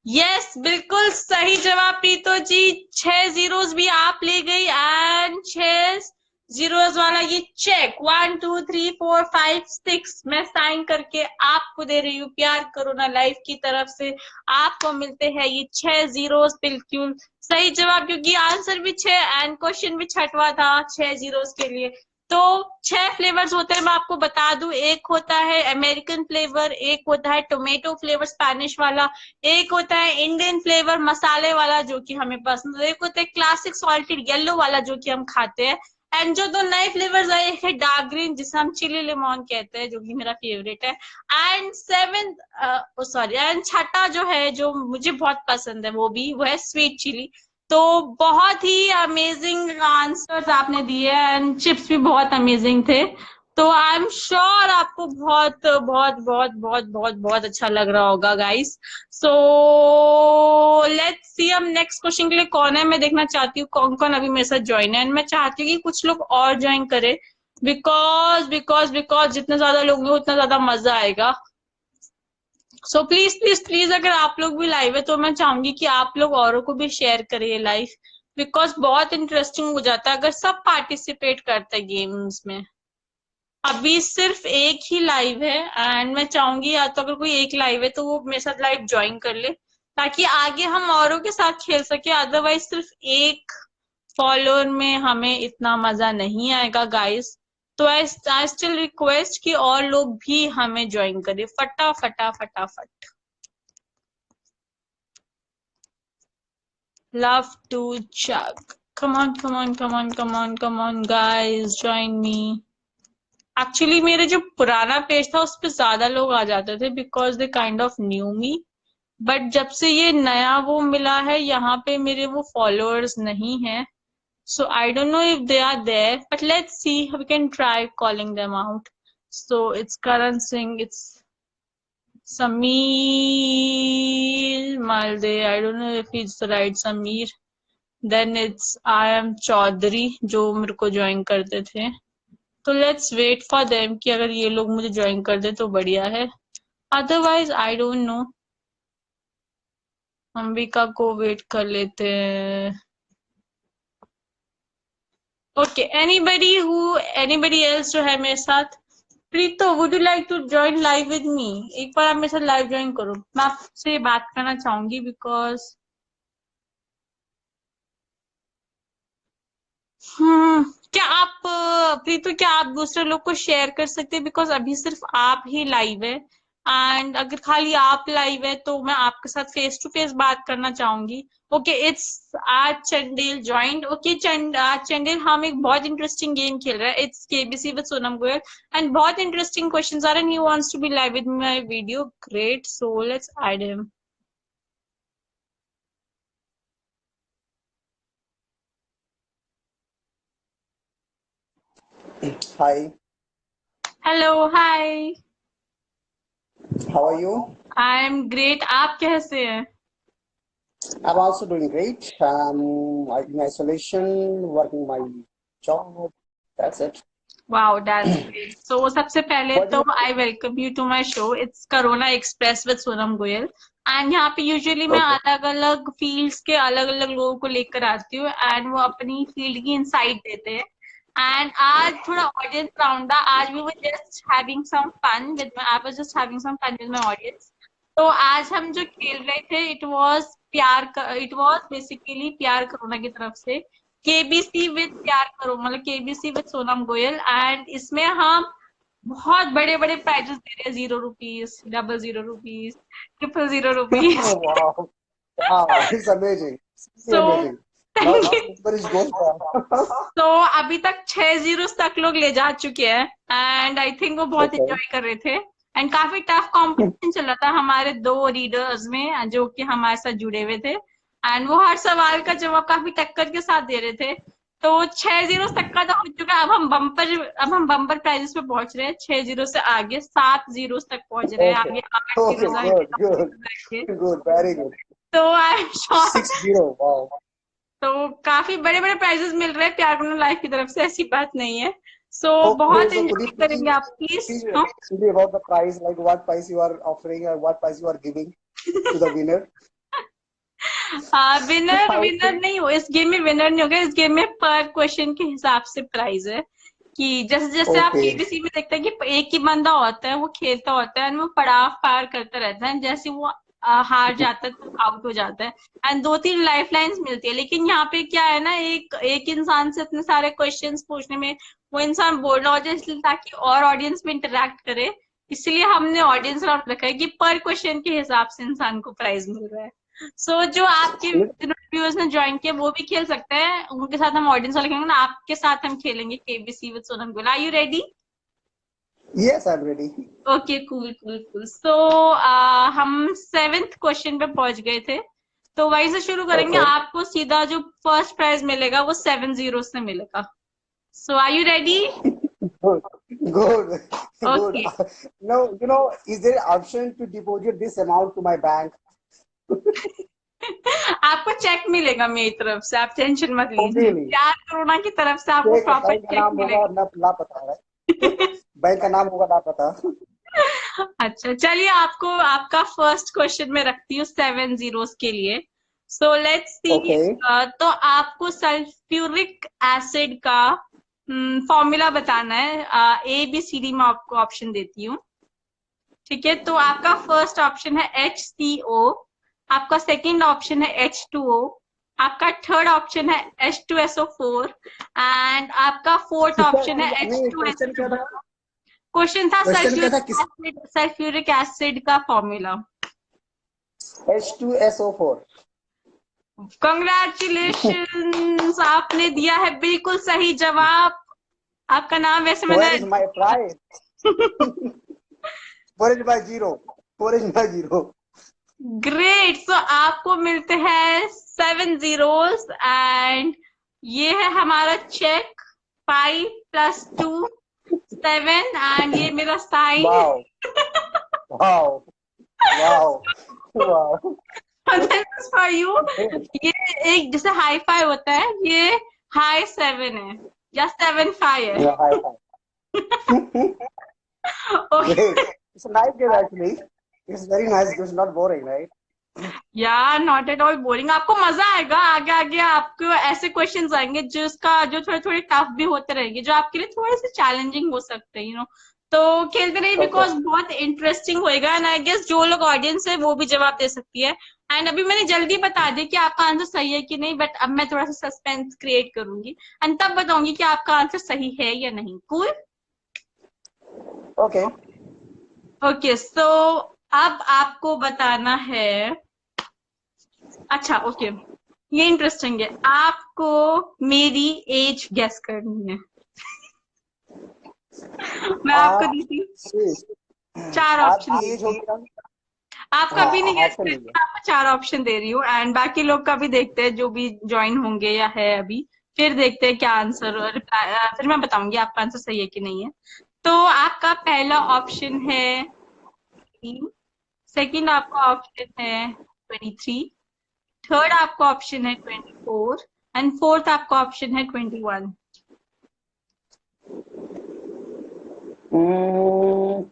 Yes, बिल्कुल सही जवाब प्रीतो जी। 6 जीरोस भी आप ले गई, एंड 6 जीरोस वाला ये चेक 1 2 3 4 5 6 मैं साइन करके आपको दे रही हूँ प्यार करो ना लाइफ की तरफ से। आपको मिलते हैं ये 6 जीरोस, बिल्कुल सही जवाब, क्योंकि आंसर भी 6 एंड क्वेश्चन भी छठवा था 6 जीरोस के लिए। तो 6 फ्लेवर्स होते हैं, मैं आपको बता दूं। एक होता है अमेरिकन फ्लेवर, एक होता है टोमेटो फ्लेवर स्पेनिश वाला, एक होता है इंडियन फ्लेवर मसाले वाला जो कि हमें पसंद है, एक होता है क्लासिक सॉल्टेड येलो वाला जो कि हम खाते हैं। एंड जो दो नए फ्लेवर्स आए, एक है डार्क ग्रीन जिसे हम चिली लेमन कहते हैं जो कि मेरा फेवरेट है। एंड सेवेंथ सॉरी एंड छठा जो है जो मुझे बहुत पसंद है वो है स्वीट चिली। तो बहुत ही अमेजिंग आंसर्स आपने दिए एंड चिप्स भी बहुत अमेजिंग थे। तो आई एम श्योर आपको बहुत बहुत बहुत बहुत बहुत बहुत अच्छा लग रहा होगा गाइस। सो लेट्स सी हम नेक्स्ट क्वेश्चन के लिए कौन है, मैं देखना चाहती हूँ कौन कौन अभी मेरे साथ ज्वाइन है। एंड मैं चाहती हूँ कि कुछ लोग और ज्वाइन करें, बिकॉज बिकॉज बिकॉज जितने ज्यादा लोग होंगे उतना ज्यादा मजा आएगा। सो प्लीज प्लीज प्लीज अगर आप लोग भी लाइव है तो मैं चाहूंगी कि आप लोग औरों को भी शेयर करिए लाइव, बिकॉज बहुत इंटरेस्टिंग हो जाता है अगर सब पार्टिसिपेट करते हैं गेम्स में। अभी सिर्फ एक ही लाइव है एंड मैं चाहूंगी या तो अगर कोई एक लाइव है तो वो मेरे साथ लाइव ज्वाइन कर ले, ताकि आगे हम औरों के साथ खेल सके। अदरवाइज सिर्फ एक फॉलोअर में हमें इतना मजा नहीं आएगा गाइस। तो आई स्टिल रिक्वेस्ट कि और लोग भी हमें ज्वाइन करें फटा फटा फटाफट। लव टू चक, come on come on come on come on come on guys join me। Actually मेरे जो पुराना पेज था उस पे ज्यादा लोग आ जाते थे because they kind of new me, but जब से ये नया वो मिला है यहाँ पे मेरे वो फॉलोअर्स नहीं है। So I don't know if they are there, but let's see we can try calling them out. So it's Karan Singh, it's Sameer Malde, I don't know if it's right Sameer, then it's I am Chaudhary जो मेरे को join करते थे। तो let's wait for them कि अगर ये लोग मुझे ज्वाइन कर दे तो बढ़िया है, otherwise I don't no. Ambika को वेट कर लेते हैं। ओके एनीबडी एल्स जो है मेरे साथ। Preeto would you like to join live with me? एक बार आप मेरे साथ लाइव ज्वाइन करो, मैं आपसे बात करना चाहूंगी बिकॉज हम्म क्या आप प्रीतो क्या आप दूसरे लोग को शेयर कर सकते हैं? बिकॉज अभी सिर्फ आप ही लाइव है एंड अगर खाली आप लाइव है तो मैं आपके साथ फेस टू फेस बात करना चाहूंगी। ओके इट्स आज चंडेल ज्वाइंट। ओके आज चंडेल हम एक बहुत इंटरेस्टिंग गेम खेल रहे हैं, it's KBC with Sonam Goyal and बहुत इंटरेस्टिंग क्वेश्चंस आ रहे हैं। He wants to be live with my video, great, so let's add him. Hi, hello hi. how are you? I am great, आप कैसे हैं? I'm also doing great. In isolation, working my job. That's it. Wow, that's great. So सबसे पहले What do तो you I welcome you to my show. It's Corona Express with Sonam Goyal and यहाँ पे usually मैं Okay. अलग अलग fields के अलग अलग लोगों को लेकर आती हूँ एंड वो अपनी फील्ड की इंसाइट देते हैं। एंड आज थोड़ा ऑडियंस राउंड था, आज we were just having some fun with my I was just having some fun with my audience। तो आज हम जो खेल रहे थे इट वाज बेसिकली प्यार करोना की तरफ से केबीसी विद प्यार करो, मतलब KBC with Sonam Goyal. And इसमें हम बहुत बड़े बड़े प्राइजेस दे रहे हैं, 0 rupees, ₹00, ₹000। Wow. Wow, it's amazing. It's so really amazing. Now everybody is going for. तो अभी तक 6 जीरो तक लोग ले जा चुके हैं एंड आई थिंक वो बहुत Okay. एंजॉय कर रहे थे एंड काफी टफ कंपटीशन चल रहा था हमारे दो रीडर्स में जो कि हमारे साथ जुड़े हुए थे एंड वो हर सवाल का जवाब काफी टक्कर के साथ दे रहे थे। तो 6 जीरो तक का तो हो चुका है, अब हम बम्पर प्राइजेस पे पहुंच रहे हैं। 6 जीरो से आगे 7 जीरो तक पहुंच रहे हैं, Okay. आगे 8 जीरो Okay. Good. Good. आगे। Good. Very good. तो आई एम श्योर 6-0. Wow. तो काफी बड़े बड़े प्राइजेस मिल रहे हैं प्यार करना लाइफ की तरफ से, ऐसी बात नहीं है। सो Okay. बहुत So could you एंजॉय करेंगे आप please. please tell me about the prize, like what prize you are offering or what prize you are giving to the winner? Winner I winner think नहीं हो, इस game में winner नहीं होगा। इस game में पर क्वेश्चन के हिसाब से प्राइज है। कि जैसे जैसे आप okay. केबीसी में देखते हैं कि एक ही बंदा होता है, वो खेलता होता है, and वो पड़ाव पार करता रहता है। जैसे वो हार जाता है तो आउट हो जाता है, एंड 2-3 लाइफ लाइन्स मिलती है। लेकिन यहाँ पे क्या है ना, एक एक इंसान से इतने सारे क्वेश्चंस पूछने में वो इंसान बोर ना हो जाए, इसलिए ताकि और ऑडियंस में इंटरेक्ट करे, इसलिए हमने ऑडियंस राउंड रखा है कि पर क्वेश्चन के हिसाब से इंसान को प्राइज मिल रहा है। सो जो आपके व्यूअर्स ने ज्वाइन किया वो भी खेल सकते हैं, उनके साथ हम ऑडियंस वाले खेलेंगे ना, आपके साथ हम खेलेंगे KBC with Sonam Gul. Are you ready? Yes, I'm ready. Okay, cool cool cool. So हम 7th क्वेश्चन पे पहुंच गए थे, तो वहीं से शुरू करेंगे। Okay. आपको सीधा जो फर्स्ट प्राइज मिलेगा वो 7 जीरो से मिलेगा। So are you ready? Good. Good. Good. Okay, No, is there option to deposit this amount to my bank? आपको चेक मिलेगा मेरी तरफ से, आप टेंशन मत Oh, लीजिए। really? प्यार कोरोना की तरफ से आपको चेक प्रॉपर बैंक का चेक नाम होगा मिलेगा। ना, लापता है। बैंक का नाम होगा लापता। अच्छा, चलिए आपको आपका फर्स्ट क्वेश्चन में रखती हूँ 7 जीरोस के लिए। So let's see. Okay. तो आपको सल्फ्यूरिक एसिड का फॉर्मूला बताना है। ABCD में आपको ऑप्शन देती हूँ, ठीक है? तो आपका फर्स्ट ऑप्शन है HCO, आपका सेकंड ऑप्शन है H2O, आपका थर्ड ऑप्शन है H2SO4, एंड आपका फोर्थ ऑप्शन है नहीं, क्वेश्चन क्या H2SO2। था? क्वेश्चन था क्वेश्चन क्या था? किस सल्फ्यूरिक एसिड का फॉर्मूला। H2SO4. कंग्रेचुलेशंस, आपने दिया है बिल्कुल सही जवाब। आपका नाम वैसे मैंने Where is my prize? Where is my zero? Where is my zero? Great. So आपको मिलते हैं 7 जीरोस, एंड ये है हमारा चेक। 5 + 2 7, एंड ये मेरा sign. Wow. Wow. Wow. Wow. For you. ये एक जैसे हाई फाइव होता है, ये हाई 7 है या 7-5 है। Yeah, high five. Okay, Great. It's a nice game actually. It's very nice. It's not boring, right? या नॉट एट ऑल बोरिंग। आपको मजा आएगा। आगे आगे आपको ऐसे क्वेश्चंस आएंगे जो थोड़े थोड़े टफ भी होते रहेंगे, जो आपके लिए थोड़े से चैलेंजिंग हो सकते हैं, तो खेलते रहिए, बिकॉज Okay. बहुत इंटरेस्टिंग होएगा। एंड आई गेस जो लोग ऑडियंस है वो भी जवाब दे सकती है। एंड अभी मैंने जल्दी बता दिया कि आपका आंसर सही है कि नहीं, बट अब मैं थोड़ा सा सस्पेंस क्रिएट करूंगी एंड तब बताऊंगी कि आपका आंसर सही है या नहीं। कूल? Okay. ओके, सो अब आपको बताना है। अच्छा, ओके, ये इंटरेस्टिंग है। आपको मेरी एज गेस करनी है। मैं आपको दी थी Yes. 4 ऑप्शन। आपकी एज होगी ना? आप कभी नहीं गेस ऑप्शन करते, नहीं मैं आपको 4 ऑप्शन दे रही हूँ, एंड बाकी लोग का भी देखते हैं जो भी ज्वाइन होंगे या है अभी, फिर देखते हैं क्या आंसर, और फिर मैं बताऊंगी आपका आंसर सही है कि नहीं है। तो आपका पहला ऑप्शन है 18, सेकंड आपका ऑप्शन है 23, थर्ड आपका ऑप्शन है 24, एंड फोर्थ आपका ऑप्शन है 21।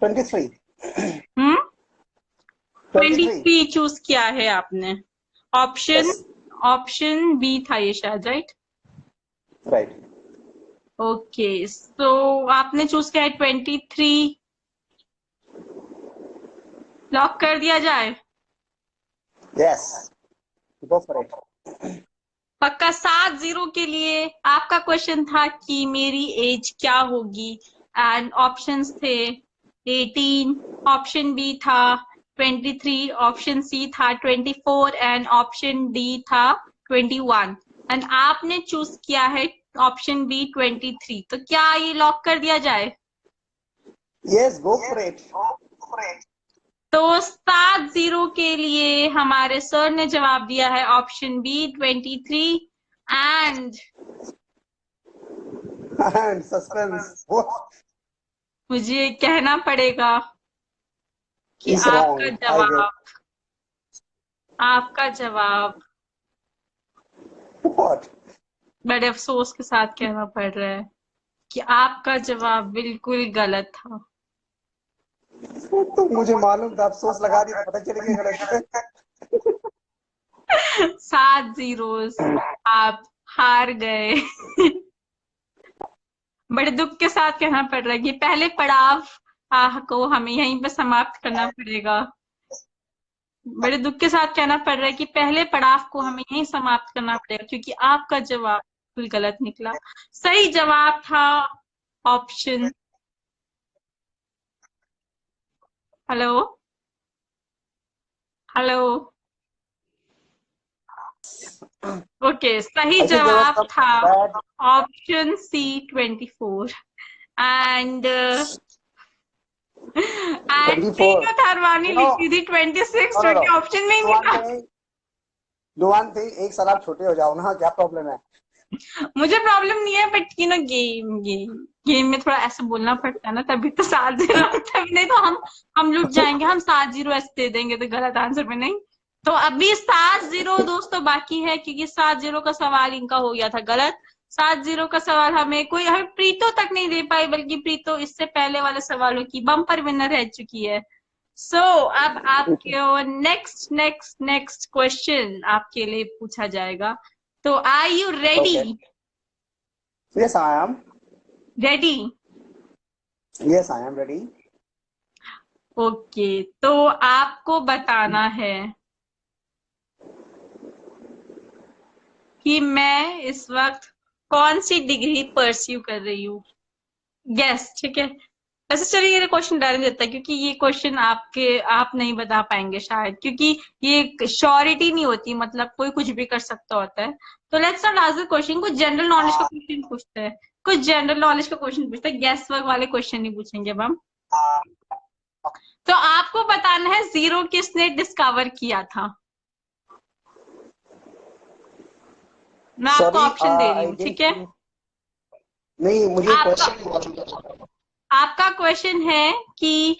23. हम्म 23. 23 चूज किया है आपने। Option Yes. ऑप्शन बी था ये शायद, राइट? Right. ओके, सो आपने चूज किया है 23। लॉक कर दिया जाए? Yes. Go for it. पक्का 7 जीरो के लिए। आपका क्वेश्चन था कि मेरी एज क्या होगी, एंड ऑप्शंस थे 18, ऑप्शन बी था 23, ऑप्शन सी था 24, एंड ऑप्शन डी था 21, एंड आपने चूज किया है ऑप्शन बी 23। तो क्या ये लॉक कर दिया जाए? Yes, go for it. तो 7 जीरो के लिए हमारे सर ने जवाब दिया है option B 23, and And suspense. What मुझे कहना पड़ेगा कि is wrong? आपका जवाब What? बड़े अफसोस के साथ कहना पड़ रहा है कि आपका जवाब बिल्कुल गलत था। तो मुझे मालूम था, अफसोस लगा दिया, पता चल गया गलत है। 7 जीरोस, आप हार गए। बड़े दुख के साथ कहना पड़ रहा है कि पहले पड़ाव को हमें यहीं पर समाप्त करना पड़ेगा। बड़े दुख के साथ कहना पड़ रहा है कि पहले पड़ाव को हमें यहीं समाप्त करना पड़ेगा, क्योंकि आपका जवाब बिल्कुल गलत निकला। सही जवाब था ऑप्शन, हेलो हेलो, ओके, सही I think there was जवाब some था bad. Option C 24। एंड 24. तीनों थरवानी You लिखी know, थी 26, no, जो no, कि no. ऑप्शन में ही Do नहीं one था। thing. Do one thing. एक साल आप छोटे हो जाओ ना, क्या प्रॉब्लम है? मुझे प्रॉब्लम नहीं है, बट यू नो गेम में थोड़ा ऐसे बोलना पड़ता है ना, तभी तो 7-0, तभी नहीं तो हम लुट जाएंगे। हम 7-0 ऐसे दे देंगे तो गलत आंसर में नहीं। तो अभी 7-0 दोस्तों बाकी है, क्योंकि 7-0 का सवाल इनका हो गया था गलत। 7-0 का सवाल हमें प्रीतो तक नहीं दे पाई, बल्कि प्रीतो इससे पहले वाले सवालों की बम्पर विनर रह चुकी है। सो अब आपके नेक्स्ट नेक्स्ट नेक्स्ट क्वेश्चन आपके लिए पूछा जाएगा। तो are you ready? Okay. Yes, I am. Ready? Yes, I am ready. Okay, तो आपको बताना है कि मैं इस वक्त कौन सी डिग्री परस्यू कर रही हूँ। यस, ठीक है। वैसे चलिए ये क्वेश्चन डाल देता है, क्योंकि ये क्वेश्चन आप नहीं बता पाएंगे शायद, क्योंकि ये श्योरिटी नहीं होती, मतलब कोई कुछ भी कर सकता होता है। तो let's not ask the question, कुछ जनरल नॉलेज का क्वेश्चन पूछते हैं। कुछ जनरल नॉलेज का क्वेश्चन पूछते हैं, गैस वर्क वाले क्वेश्चन नहीं पूछेंगे अब हम। तो आपको बताना है जीरो किसने डिस्कवर किया था। मैं आपको Sorry, ऑप्शन दे रही I हूँ, ठीक है। didn't. नहीं, मुझे आपका क्वेश्चन. आपका क्वेश्चन है कि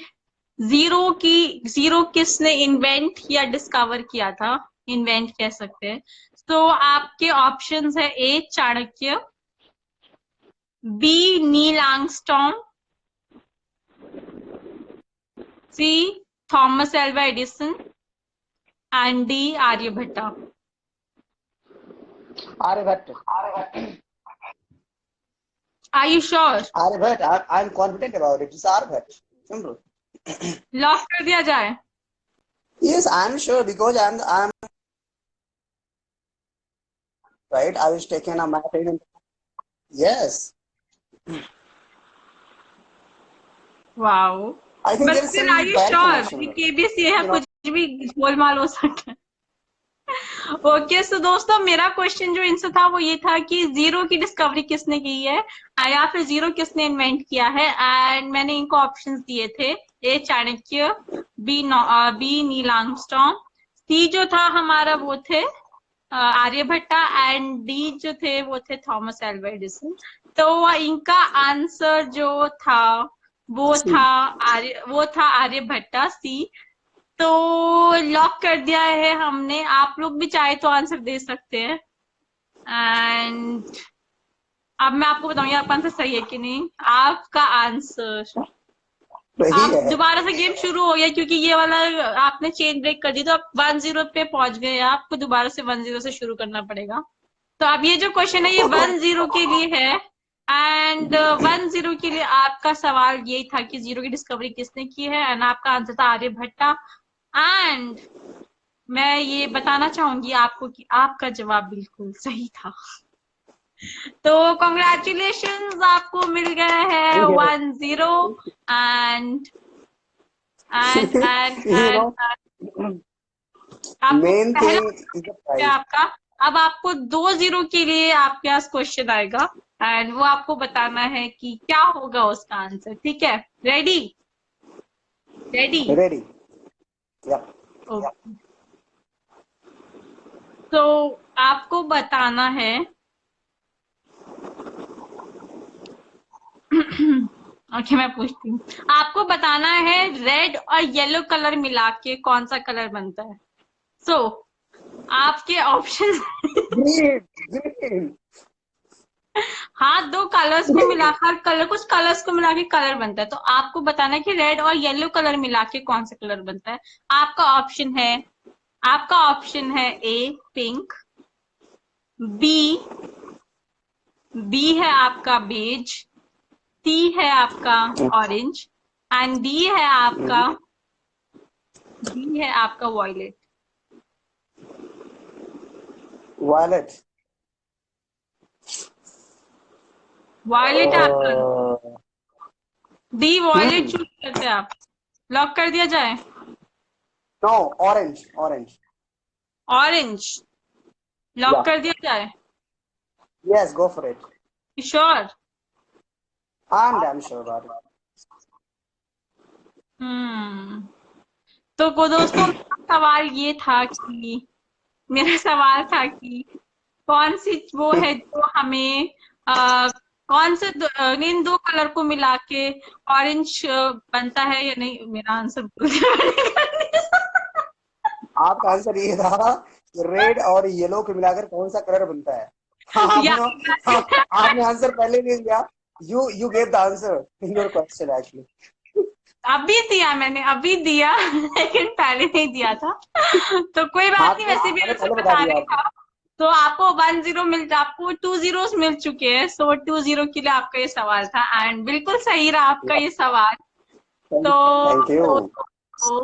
जीरो किसने इन्वेंट या डिस्कवर किया था, इन्वेंट कह सकते हैं। तो आपके ऑप्शंस है, A Chanakya, B Neil Armstrong, C Thomas Alva Edison, and D Aryabhatta. Aryabhat. Are you sure? Aryabhat. I'm confident about it. It's Aryabhat. Simple. Lock कर दिया जाए? Yes, I'm sure because I'm right. I was taking a math in. Yes. Wow, I think but there is still are some you bad sure? connection. ये KBC है, You know. कुछ भी गोलमाल हो सकता है। ओके, सो दोस्तों मेरा क्वेश्चन जो इनसे था वो ये था कि जीरो की डिस्कवरी किसने की है, या फिर जीरो किसने इन्वेंट किया है। एंड मैंने इनको ऑप्शंस दिए थे, ए चाणक्य, बी नील आर्मस्ट्रॉन्ग, सी जो था हमारा वो थे आर्यभट्टा, एंड डी जो थे वो थे थॉमस एल्वा एडिसन। तो इनका आंसर जो था वो था आर्यभट्टा, सी। तो लॉक कर दिया है हमने। आप लोग भी चाहे तो आंसर दे सकते हैं। एंड अब मैं आपको बताऊंगी आपका आंसर सही है कि नहीं। आपका आंसर, सही आप है. दोबारा से गेम शुरू हो गया, क्योंकि ये वाला आपने चेन ब्रेक कर दी, तो आप 1-0 पे पहुंच गए। आपको दोबारा से 1-0 से शुरू करना पड़ेगा। तो अब ये जो क्वेश्चन है ये 1-0 के लिए है। एंड 1-0 के लिए आपका सवाल यही था कि जीरो की डिस्कवरी किसने की है, एंड आपका आंसर था आर्यभट्टा। एंड मैं ये बताना चाहूंगी आपको कि आपका जवाब बिल्कुल सही था। तो कॉन्ग्रेचुलेशन, आपको मिल गया है 1-0। And and and You and know, आपको main पहला thing is the है price. आपका। अब आपको 2-0 के लिए आपके पास क्वेश्चन आएगा, एंड वो आपको बताना है कि क्या होगा उसका आंसर। ठीक है, ready? Ready? Ready? Yep. Okay, तो आपको बताना है ओके, मैं पूछती हूँ। आपको बताना है रेड और येलो कलर मिला के कौन सा कलर बनता है। सो आपके ऑप्शन Green. Green. हाँ, दो कलर्स को मिलाकर कुछ कलर्स को मिला के कलर बनता है। तो आपको बताना है कि रेड और येलो कलर मिला के कौन सा कलर बनता है। आपका ऑप्शन है आपका ऑप्शन है ए पिंक, बी है आपका बेज, सी है आपका ऑरेंज एंड डी है आपका वॉयलेट। वॉयलेट। वॉयलेट आपका, डी वॉयलेट चूज करते हैं आप? लॉक कर दिया जाए? No, orange orange. Orange lock कर दिया जाए? Yes, go for it. Sure? I am damn sure about it. तो को दोस्तों, मेरा सवाल था कि कौन सी वो है जो हमें कौन से इन दो कलर को मिला के ऑरेंज बनता है या नहीं। मेरा आंसर भूल गया। आपका आंसर ये था, रेड और येलो को मिलाकर कौन सा कलर बनता है। आपने आंसर पहले नहीं दिया। You gave the answer in your question actually. अभी दिया मैंने, अभी दिया लेकिन पहले नहीं दिया था। तो कोई बात नहीं, वैसे भी मैंने आंसर पहले बता बता दिया रही आपको। था। तो आपको 1-0 आपको 2 zeros मिल चुके हैं। सो 2-0 के लिए आपका ये सवाल था एंड बिल्कुल सही रहा आपका ये सवाल। Thank you. तो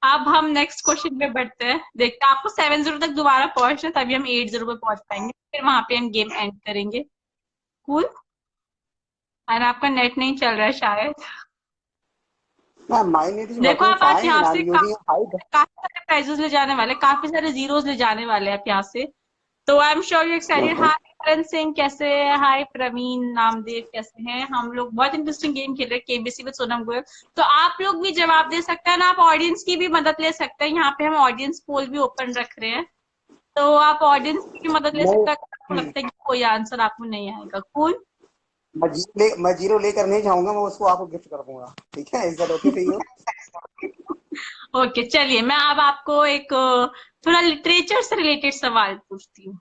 अब हम नेक्स्ट क्वेश्चन पे बढ़ते हैं। देखते हैं आपको 7-0 तक दोबारा पहुंचना, तभी हम 8-0 पे पहुंच पाएंगे, फिर वहां पे हम गेम एंड करेंगे। कूल। और आपका नेट नहीं चल रहा है शायद। My net is देखो working अब आप fine. यहाँ I'm से using high. काफी सारे प्राइजेस ले जाने वाले, काफी सारे जीरोस ले जाने वाले आप यहाँ से। तो आई am sure you excited. Okay. हाय करण सिंह कैसे है? हाय प्रवीण नामदेव कैसे हैं? हम लोग बहुत इंटरेस्टिंग गेम खेल रहे हैं केबीसी विद सोनम गोयल। तो आप लोग भी जवाब दे सकते हैं ना, आप ऑडियंस की भी मदद ले सकते हैं। यहाँ पे हम ऑडियंस पोल भी ओपन रख रहे हैं, तो आप ऑडियंस की भी मदद ले सकते हैं अगर आपको लगता है कि कोई आंसर आपको नहीं आएगा। कूल। मैं जीरो लेकर नहीं जाऊंगा, मैं उसको आपको गिफ्ट कर दूंगा। ठीक है, is that okay for you? Okay चलिए, मैं अब आपको एक थोड़ा लिटरेचर से रिलेटेड सवाल पूछती हूँ।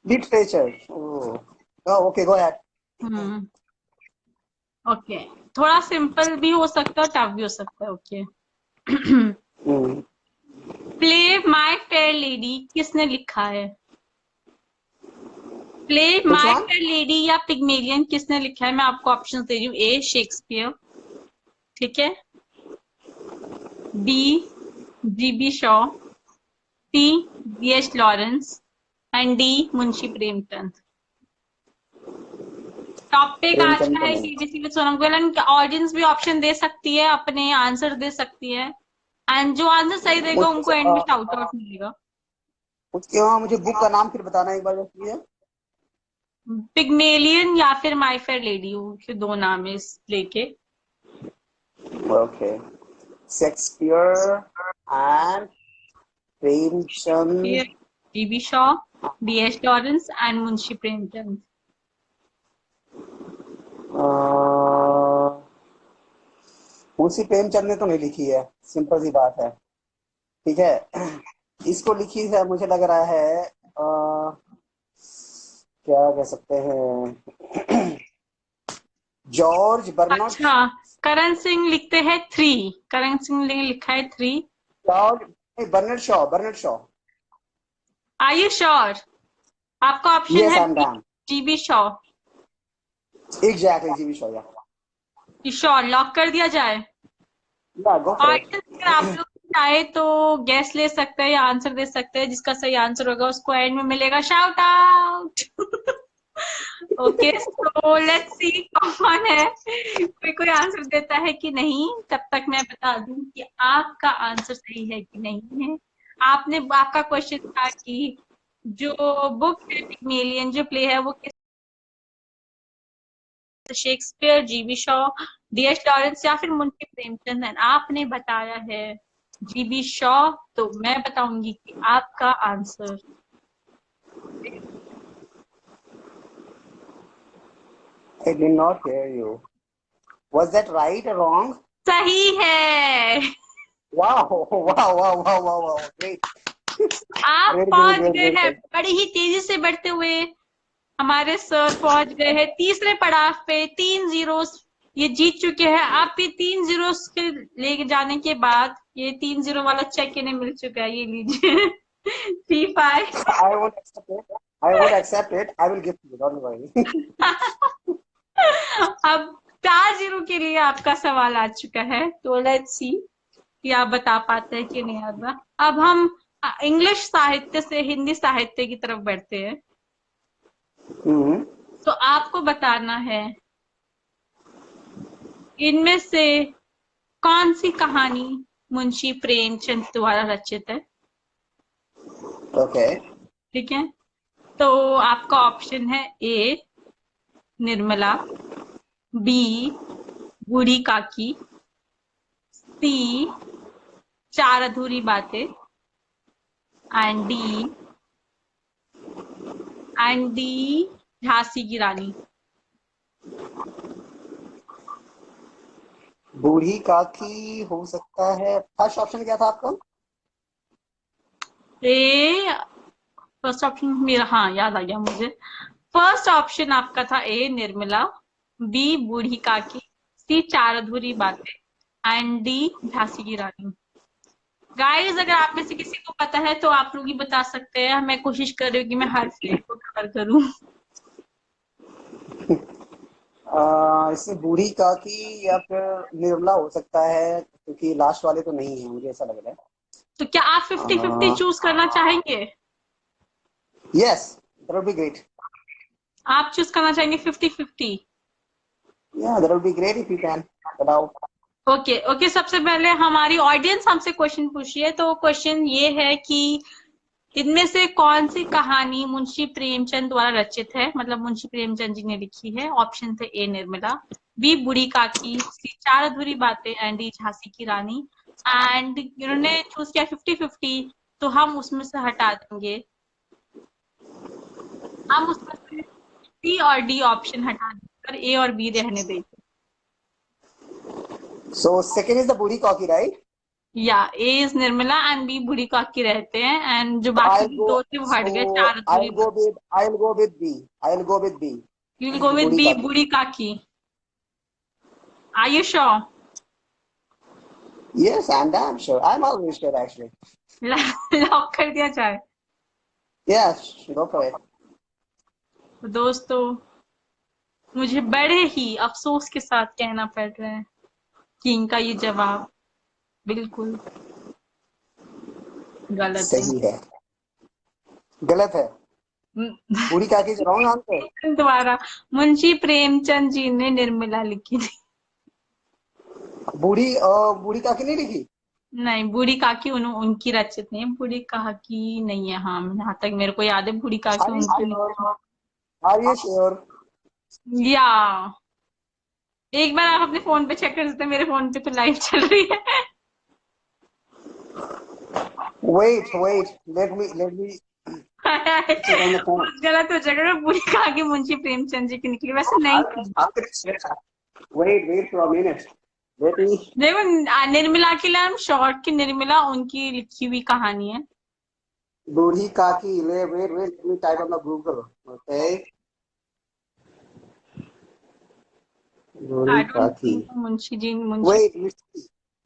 Literature. Okay, go ahead. Hmm okay, थोड़ा सिंपल भी हो सकता है, टफ भी हो सकता है। Okay. Play my fair lady किसने लिखा है? Play Which my one? Fair lady या पिग्मेलियन किसने लिखा है? मैं आपको ऑप्शन दे रही हूँ। ए शेक्सपियर, ठीक है, B GB Shaw, C D.H. Lawrence and D Munshi Premchand. Topic आज प्रेमचंद का तो है नहीं। KBC with Sonam Goyal. Audience भी ऑप्शन दे सकती है, अपने आंसर दे सकती है एंड जो आंसर सही देगा उनको एंड में शाउट आउट मिलेगा। मुझे बुक का नाम फिर बताना एक बार प्लीज। पिग्मेलियन या फिर माय फेयर लेडी, के दो नाम है इस प्ले के। Okay, Shakespeare and Premchand. GB Shaw, D.H. Lawrence and Munshi Premchand. Munshi Premchand ने तो नहीं लिखी है, सिंपल सी बात है। ठीक है, इसको लिखी है मुझे लग रहा है क्या कह सकते हैं, जॉर्ज बर्नार्ड। अच्छा, करण सिंह लिखते हैं 3। करण सिंह ने लिखा है 3। George Bernard Shaw, Bernard Shaw. Are you sure? आपका ऑप्शन यस, है I am damn. GB Shaw. Exactly, GB Shaw. Sure? Lock कर दिया जाए? या गो फॉर इट। ऑडियंस अगर आप लोग चाहे तो गैस ले सकते हैं या आंसर दे सकते हैं। जिसका सही आंसर होगा उसको एंड में मिलेगा shout out. Okay, so let's see कौन है, कोई आंसर देता है कि नहीं। तब तक मैं बता दूं कि आपका आंसर सही है कि नहीं है। आपका क्वेश्चन था कि जो बुक है पिग्मेलियन, जो प्ले है वो किस, Shakespeare, GB Shaw, D.H. Lawrence या फिर मुंशी प्रेमचंद है। आपने बताया है जीबी शॉ, तो मैं बताऊंगी कि आपका answer I did not hear you. Was that right or wrong? सही है। Wow, wow, wow, wow, wow, wow. Great. आप Great, great, पहुंच great, गए great, हैं, great. बड़ी ही तेजी से बढ़ते हुए हमारे सर पहुंच गए हैं तीसरे पड़ाव पे। 3 जीरो ये जीत चुके हैं। आप ये 3-0 के लेके जाने के बाद ये 3-0 वाला चेक इन्हें मिल चुका है, ये लीजिए। FIFA. I won't accept it. I won't accept it. I will give you. Don't worry. अब 4-0 के लिए आपका सवाल आ चुका है, तो लेट्स सी कि आप बता पाते हैं कि नहीं आता। अब हम इंग्लिश साहित्य से हिंदी साहित्य की तरफ बढ़ते हैं। हम्म। तो आपको बताना है इनमें से कौन सी कहानी मुंशी प्रेमचंद द्वारा रचित है। ओके। ठीक है, तो आपका ऑप्शन है ए निर्मला, बी बूढ़ी काकी, सी चार अधूरी बातें, एंड डी झांसी की रानी। बूढ़ी काकी हो सकता है। फर्स्ट ऑप्शन क्या था आपका? ए फर्स्ट ऑप्शन मेरा, हाँ याद आ गया मुझे। फर्स्ट ऑप्शन आपका था ए निर्मला, बी बूढ़ी काकी, सी चार अधूरी बातें, एंड डी झांसी की रानी। गाइस, अगर आप में से किसी को पता है तो आप लोग ही बता सकते हैं। मैं कोशिश कर रही हूँ कि मैं हर स्टेट को कवर करूँ। इसमें बूढ़ी काकी या फिर निर्मला हो सकता है, क्योंकि लास्ट वाले तो नहीं है, मुझे ऐसा लग रहा तो क्या आप 50-50 है। चूज करना चाहेंगे? Yes, that would be great. आप चूज करना चाहेंगे 50-50? या that would be great if you can. बताओ। ओके ओके, सबसे पहले हमारी ऑडियंस हमसे क्वेश्चन पूछी है, तो क्वेश्चन ये है कि इनमें से कौन सी कहानी मुंशी प्रेमचंद द्वारा रचित है, मतलब मुंशी प्रेमचंद जी ने लिखी है। ऑप्शन थे ए निर्मला, बी बूढ़ी काकी, सी चार अधूरी बातें, एंड डी झांसी की रानी। एंड इन्होंने चूज किया 50-50, तो हम उसमें से हटा देंगे, हम उसमें से सी और डी ऑप्शन हटा देकर ए और बी रहने देंगे। सो सेकंड इज द बूढ़ी काकी, राइट? या ए इज निर्मला एंड बी बूढ़ी काकी रहते हैं, एंड जो बाकी I'll go. दो थे वो हट गए, So चार अधूरी I'll go बातें। with I'll go with B. I'll go with B. You will go with Budhi B Kaki. Budhi Kaki. Are you sure? Yes, I'm damn sure. I'm always sure actually. Lock कर दिया जाए? Yes, go for it. तो दोस्तों, मुझे बड़े ही अफसोस के साथ कहना पड़ रहा है कि इनका ये जवाब बिल्कुल गलत है। सही है। गलत है। बूढ़ी काकी से रॉन्ग आंसर। द्वारा मुंशी प्रेमचंद जी ने निर्मला लिखी थी। बूढ़ी काकी नहीं लिखी? नहीं, बूढ़ी काकी उनकी रचित नहीं है, बूढ़ी काकी नहीं है। हाँ, जहाँ तक मेरे को याद है बूढ़ी काकी उनकी। Are you sure? या एक बार आप अपने फोन पे चेक कर सकते हैं, मेरे फोन पे तो लाइव चल रही है। Wait. Let me. गलत हो जाएगा, बूढ़ी काकी मुंशी प्रेमचंद जी की निकली, वैसे नहीं थी। Wait for a minute. Let me. देखो, निर्मला के लिए हम शॉर्ट की निर्मला उनकी लिखी हुई कहानी है। बूढ़ी काकी. Wait. Let me type on the Google. Okay. बूढ़ी काकी. मुंशी जी मुंशी। Wait.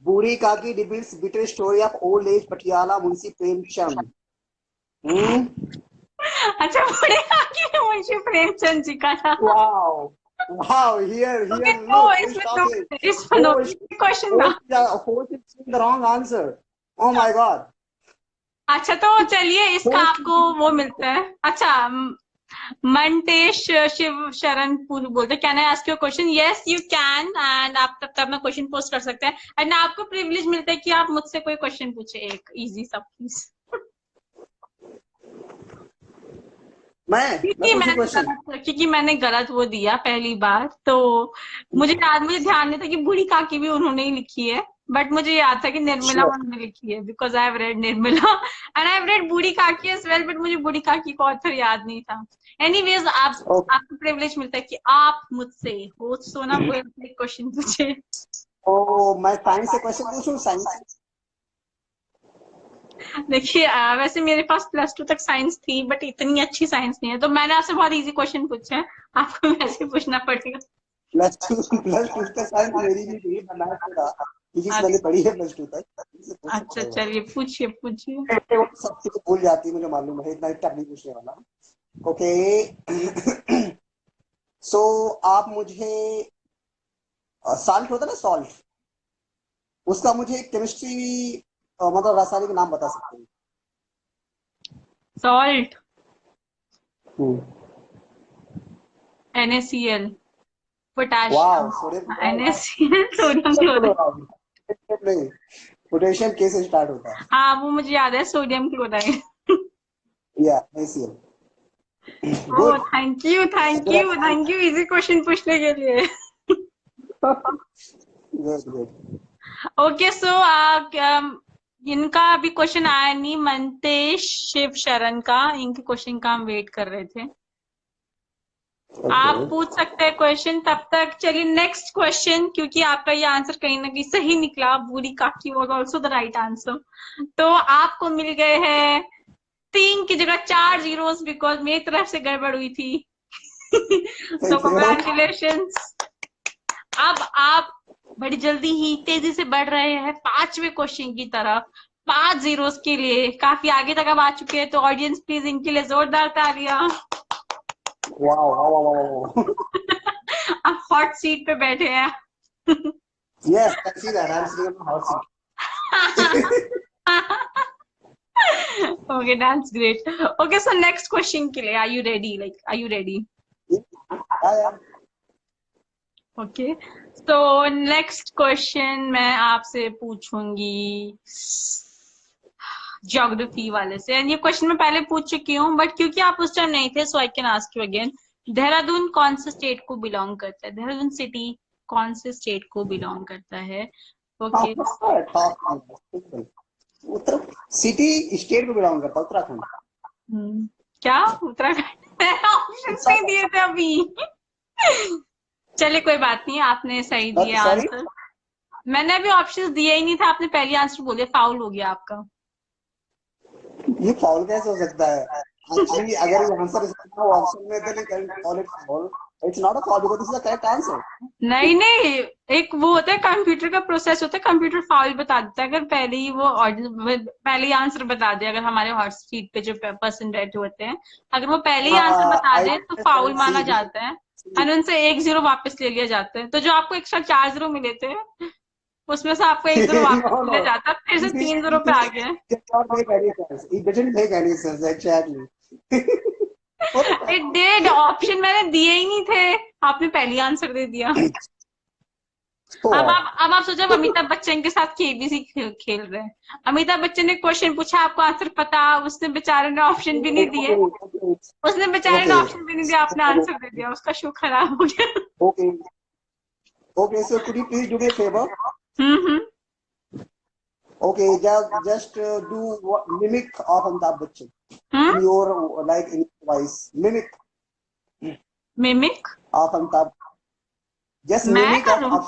बूढ़ी काकी depicts bitter story of old age Patiala Munshi Premchand. अच्छा, बूढ़ी काकी में मुंशी प्रेमचंद जी का था। Wow. Here. Okay, Look. इसमें दो क्वेश्चन था। Host is the wrong answer. Oh my God. अच्छा, तो चलिए इसका आपको वो मिलता है। अच्छा, मंटेश शिव शरण बोलते, can I ask you question? Yes you can, and आप तब अपना क्वेश्चन पोस्ट कर सकते हैं, एंड आपको प्रिविलेज मिलता है कि आप मुझसे कोई क्वेश्चन पूछे, एक इजी सा प्लीज। क्योंकि मैंने गलत वो दिया पहली बार, तो मुझे ध्यान नहीं था कि बूढ़ी काकी भी उन्होंने ही लिखी है, बट मुझे याद था कि निर्मला उन्होंने लिखी है, because I have read Nirmala and I have read बूढ़ी काकी एज वेल, बट मुझे बूढ़ी काकी का ऑथर याद नहीं था। एनीवेज, आपको प्रिविलेज मिलता है कि आप मुझसे होस्ट सोना क्वेश्चन पूछे। मैं साइंस से क्वेश्चन पूछूं? साइंस। देखिए, वैसे मेरे पास +2 तक साइंस थी, बट इतनी अच्छी साइंस नहीं है, तो मैंने आपसे बहुत इजी क्वेश्चन पूछे हैं, आपको वैसे पूछना पड़ेगा। प्लस टू तक साइंस मेरी भी थी, मैं मैथ में था, फिजिक्स मैंने अच्छा पढ़ी है प्लस टू तक, इससे पूछ अच्छा, सकते हो चलिए पूछिए पूछिए। भाई। वो सब चीजें भूल जाती है, मुझे मालूम है, इतना टफ नहीं पूछने वाला। ओके। सो आप मुझे सॉल्ट होता है ना, सॉल्ट, उसका मुझे केमिस्ट्री मतलब रासायनिक नाम बता सकते हैं? सॉल्ट, हम्म। NaCl, वाह, potassium. Sodium chloride. NaCl sodium sodium chloride. Chloride, potassium नहीं, पोटेशियम के से स्टार्ट होता है। हाँ वो मुझे याद है, सोडियम क्लोराइड। या NaCl। Oh good. Thank you thank you thank you, easy question पूछने के लिए। Good good. ओके सो इनका अभी क्वेश्चन आया नहीं, मनतेश शिव शरण का, इनके क्वेश्चन का हम वेट कर रहे थे। ओके। आप पूछ सकते हैं क्वेश्चन तब तक। चलिए नेक्स्ट क्वेश्चन, क्योंकि आपका ये आंसर कहीं ना कहीं सही निकला, बूरी काकी was also the right answer, तो आपको मिल गए हैं 3 की जगह 4 जीरोस, बिकॉज मेरी तरफ से गड़बड़ हुई थी। तो थैंक यू। कॉन्ग्रेचुलेशन। अब आप बड़ी जल्दी ही तेजी से बढ़ रहे हैं 5वें क्वेश्चन की तरफ, 5 जीरोस के लिए काफी आगे तक अब आ चुके हैं, तो ऑडियंस प्लीज इनके लिए जोरदार तालियां। वाह वाह वाह वाह। अब हॉट सीट पे बैठे हैं। Yes, I see that, I am sitting on hot seat. Okay, that's great. Okay, so next question के लिए, are you ready? Like, are you ready? Okay, so next question मैं आपसे पूछूंगी ज्योग्राफी वाले से, एंड ये क्वेश्चन मैं पहले पूछ चुकी हूँ, बट क्योंकि आप उस टाइम नहीं थे, so I can ask you again. Dehradun कौन से स्टेट को बिलोंग करता है? देहरादून सिटी कौन से स्टेट को बिलोंग करता है? ओके। उत्तर सिटी स्टेट को बिलोंग करता है, उत्तराखंड। क्या उत्तराखंड? ऑप्शंस नहीं दिए थे अभी। चलिए कोई बात नहीं, आपने सही दिया सॉरी, आंसर। मैंने अभी ऑप्शंस दिए ही नहीं था, आपने पहली आंसर बोल दिया, फाउल हो गया आपका। ये फाउल कैसे हो सकता है? एक्चुअली अगर ये आंसर इसका ऑप्शन में then can call it foul, it's not a foul because this is the correct answer. नहीं नहीं, एक वो होता है कंप्यूटर का प्रोसेस होता है, कंप्यूटर फाउल बता देता है अगर पहले ही वो पहले ही आंसर बता दे, अगर हमारे हॉट सीट पे जो पर्सन बैठे होते हैं, अगर वो पहले ही आंसर बता आई दे तो फाउल अंडरस्टैंड, माना सी जाता है, और उनसे 1 जीरो वापस ले लिया जाता है। तो जो आपको एक्स्ट्रा 4 जीरो मिले थे, उसमें से आपको 1 जीरो वापस नो लिया नो, जाता है, फिर से दिस 3 जीरो पे आ गया। does not make any sense, it doesn't make any sense exactly। It did, option मैंने दिए ही नहीं थे, आपने पहली आंसर दे दिया। So what? अब आप सोचो, अमिताभ बच्चन के साथ केबीसी खेल रहे हैं। अमिताभ बच्चन ने क्वेश्चन पूछा, आपको आंसर पता, उसने बेचारे ने ऑप्शन भी नहीं दिए, उसने बेचारे ने Okay, ऑप्शन भी नहीं दिया, आपने आंसर दे दिया, उसका शो खराब हो गया। okay, okay, so could you please do me a favor? Hmm. Okay, just do mimic of Amitabh Bachchan in hmm. your like in your voice. Mimic mimic of Amitabh. Just मैं mimic करूं? of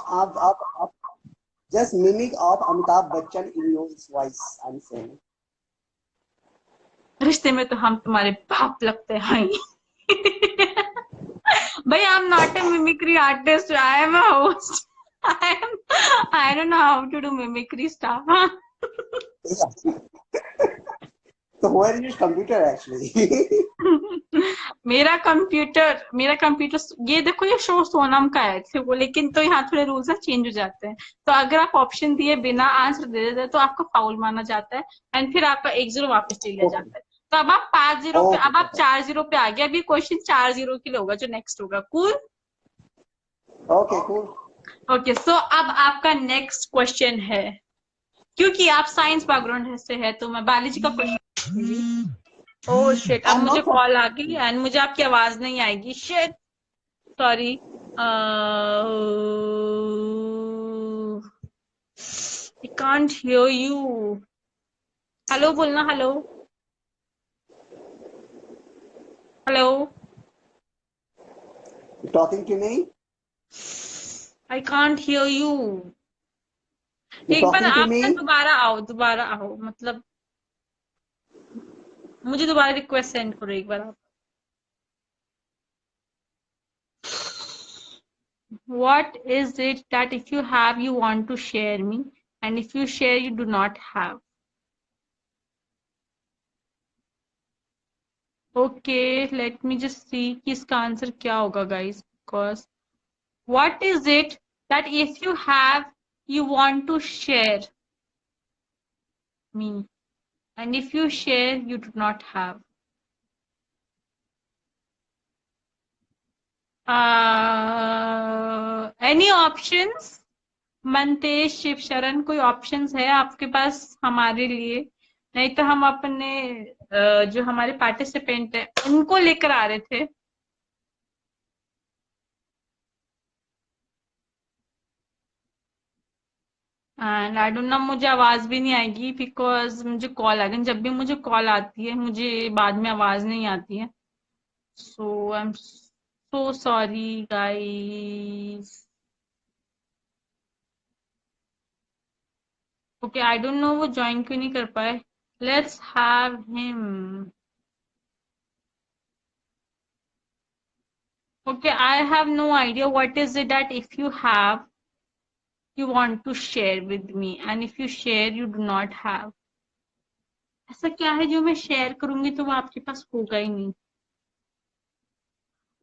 just mimic of Amitabh Bachchan in your voice. I'm saying. रिश्ते में तो हम तुम्हारे बाप लगते हैं। भाई, I am not a mimicry artist, I am a host. I don't know how to do mimicry stuff. Yeah. So where is your computer actually? मेरा कंप्यूटर ये देखो, ये शो सोनम का है ठीक है, लेकिन तो यहाँ थोड़े रूल्स चेंज हो जाते हैं। तो अगर आप ऑप्शन दिए बिना आंसर दे देते तो आपका फाउल माना जाता है, एंड फिर आपका 1 जीरो वापस ले लिया Okay, जाता है। तो अब आप 5 जीरो पे, okay, अब आप 4 जीरो पे आ गए। अभी क्वेश्चन 4 जीरो के लिए होगा जो नेक्स्ट होगा। कूल। okay, cool. ओके, सो अब आपका नेक्स्ट क्वेश्चन है, क्योंकि आप साइंस बैकग्राउंड से है, तो मैं बायोलॉजी का क्वेश्चन। ओह शिट, अब I'm मुझे not from कॉल आ गई एंड मुझे आपकी आवाज नहीं आएगी। Shit, sorry. I can't hear you. Hello बोलना, hello hello. talking to me. I can't hear you. You एक बार talking to आप ना me? दोबारा आओ, मतलब मुझे दोबारा रिक्वेस्ट सेंड करो एक बार आप। What is it that if you have, you want to share me, and if you share, you do not have? Okay, let me just see कि इसका आंसर क्या होगा guys, because what is it that if you have, you want to share me, and if you share, you do not have? Any options? मनतेज, Shiv शरण, कोई options है आपके पास हमारे लिए? नहीं तो हम अपने जो हमारे पार्टिसिपेंट है उनको लेकर आ रहे थे। एंड आई डोंट नो, मुझे आवाज भी नहीं आएगी बिकॉज मुझे कॉल आ गई। जब भी मुझे कॉल आती है मुझे बाद में आवाज नहीं आती है। So I am so sorry guys. Okay, I don't know वो ज्वाइन क्यों नहीं कर पाए। Let's have him. Okay, I have no idea what is it that if you have, you want to share with me, and if you share, you do not have? ऐसा क्या है जो मैं शेयर करूंगी तो वो आपके पास होगा ही नहीं?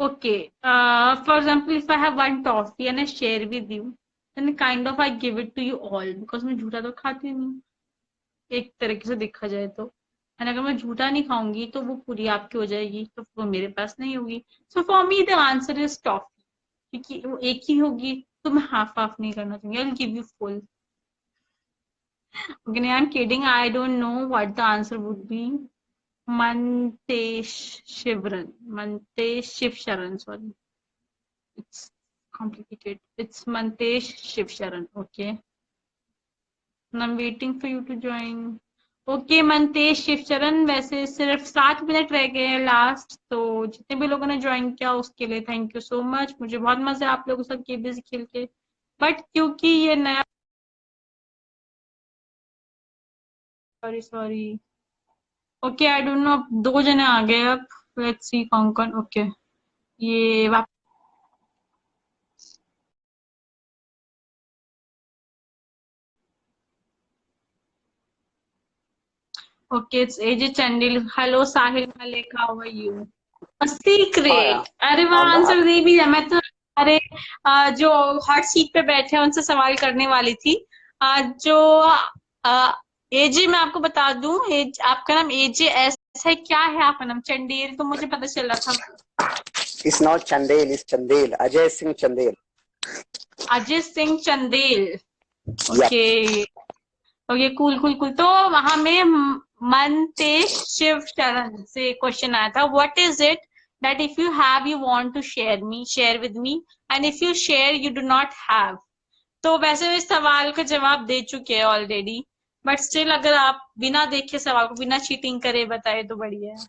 Okay, for example, if I have one toffee and I share with you, then kind of I give it to you all because मैं झूठा तो खाती नहीं, एक तरीके से देखा जाए तो। एंड अगर मैं झूठा नहीं खाऊंगी तो वो पूरी आपकी हो जाएगी, तो वो मेरे पास नहीं होगी। So for me the answer is toffee, क्योंकि वो एक ही होगी तो मैं हाफ हाफ नहीं करना चाहूंगी। I will give you full. Okay, I'm kidding. I don't know what the answer would be. Mantesh Shivran. Mantesh Shivsharan, sorry. It's complicated. It's Mantesh Shivsharan. Okay. And I'm waiting for you to join. Okay Mantesh Shivcharan, वैसे सिर्फ 7 minute रह गए हैं last, तो जितने भी लोगों ने ज्वाइन किया उसके लिए थैंक यू सो मच। मुझे बहुत मजा आप लोगों के साथ केबीसी खेल के, बट क्योंकि ये नया, sorry sorry. Okay, I don't no, 2 जने आ गए अब। लेट्स सी कौन कौन। ओके, ये okay, it's AJ Chandil. Hello Sahil Malik, how are you? हाँ यार। सीक्रेट, अरे वहां मैं आंसर दे भी दिया मैं तो। अरे जो हॉट सीट पे बैठे हैं उनसे सवाल करने वाली थी। जो एजे, मैं आपको बता दूं, आपका नाम एजे एस है, क्या है आपका नाम? चंडेल तो मुझे पता चल रहा था। It's not Chandel, it's Chandel, Ajay Singh Chandel. Ajay Singh Chandel. Yeah okay okay, cool cool cool. तो वहां में मनतेश शिव शरण से क्वेश्चन आया था, what is it that if you have, you want to share me, share with me, and if you share, you do not have? तो वैसे इस सवाल का जवाब दे चुके हैं ऑलरेडी, बट स्टिल अगर आप बिना देखे सवाल को बिना चीटिंग करे बताए तो बढ़िया है।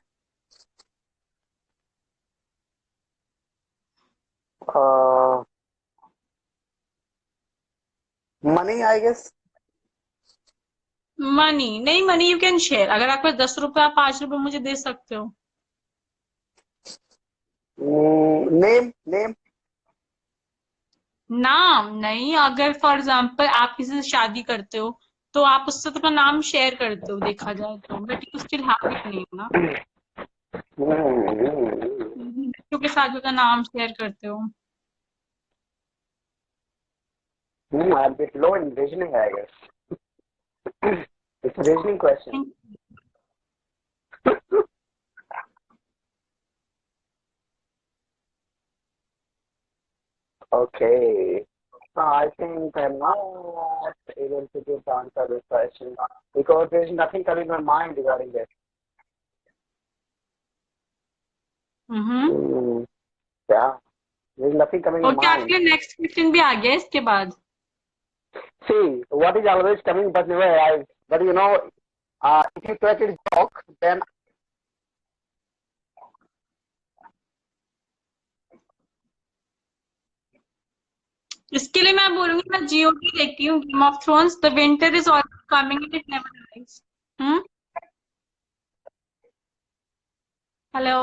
Money I guess. मनी नहीं, मनी यू कैन शेयर। अगर आपके 10 रुपए, आप 5 रुपए मुझे दे सकते हो। Name name. नाम नहीं, अगर फॉर एग्जाम्पल आप किसी से शादी करते हो तो आप उससे तो अपना नाम शेयर करते हो देखा जाए तो, but you still have it name ना। बच्चों के साथ भी अपना नाम शेयर करते हो। I'm a bit low in reasoning, I guess. It's a reasoning question. Okay. I think I'm not able to give the answer to this question because there's nothing coming in my mind regarding this. Yeah, there's nothing coming in okay, mind. आपके next question भी आ गया इसके बाद। See, what is always coming but never arrives. But you know, if you take it joke, then इसके लिए मैं बोलूंगी, मैं जीओटी देखती हूँ, Game of Thrones. The winter is always coming and it never arrives. Hello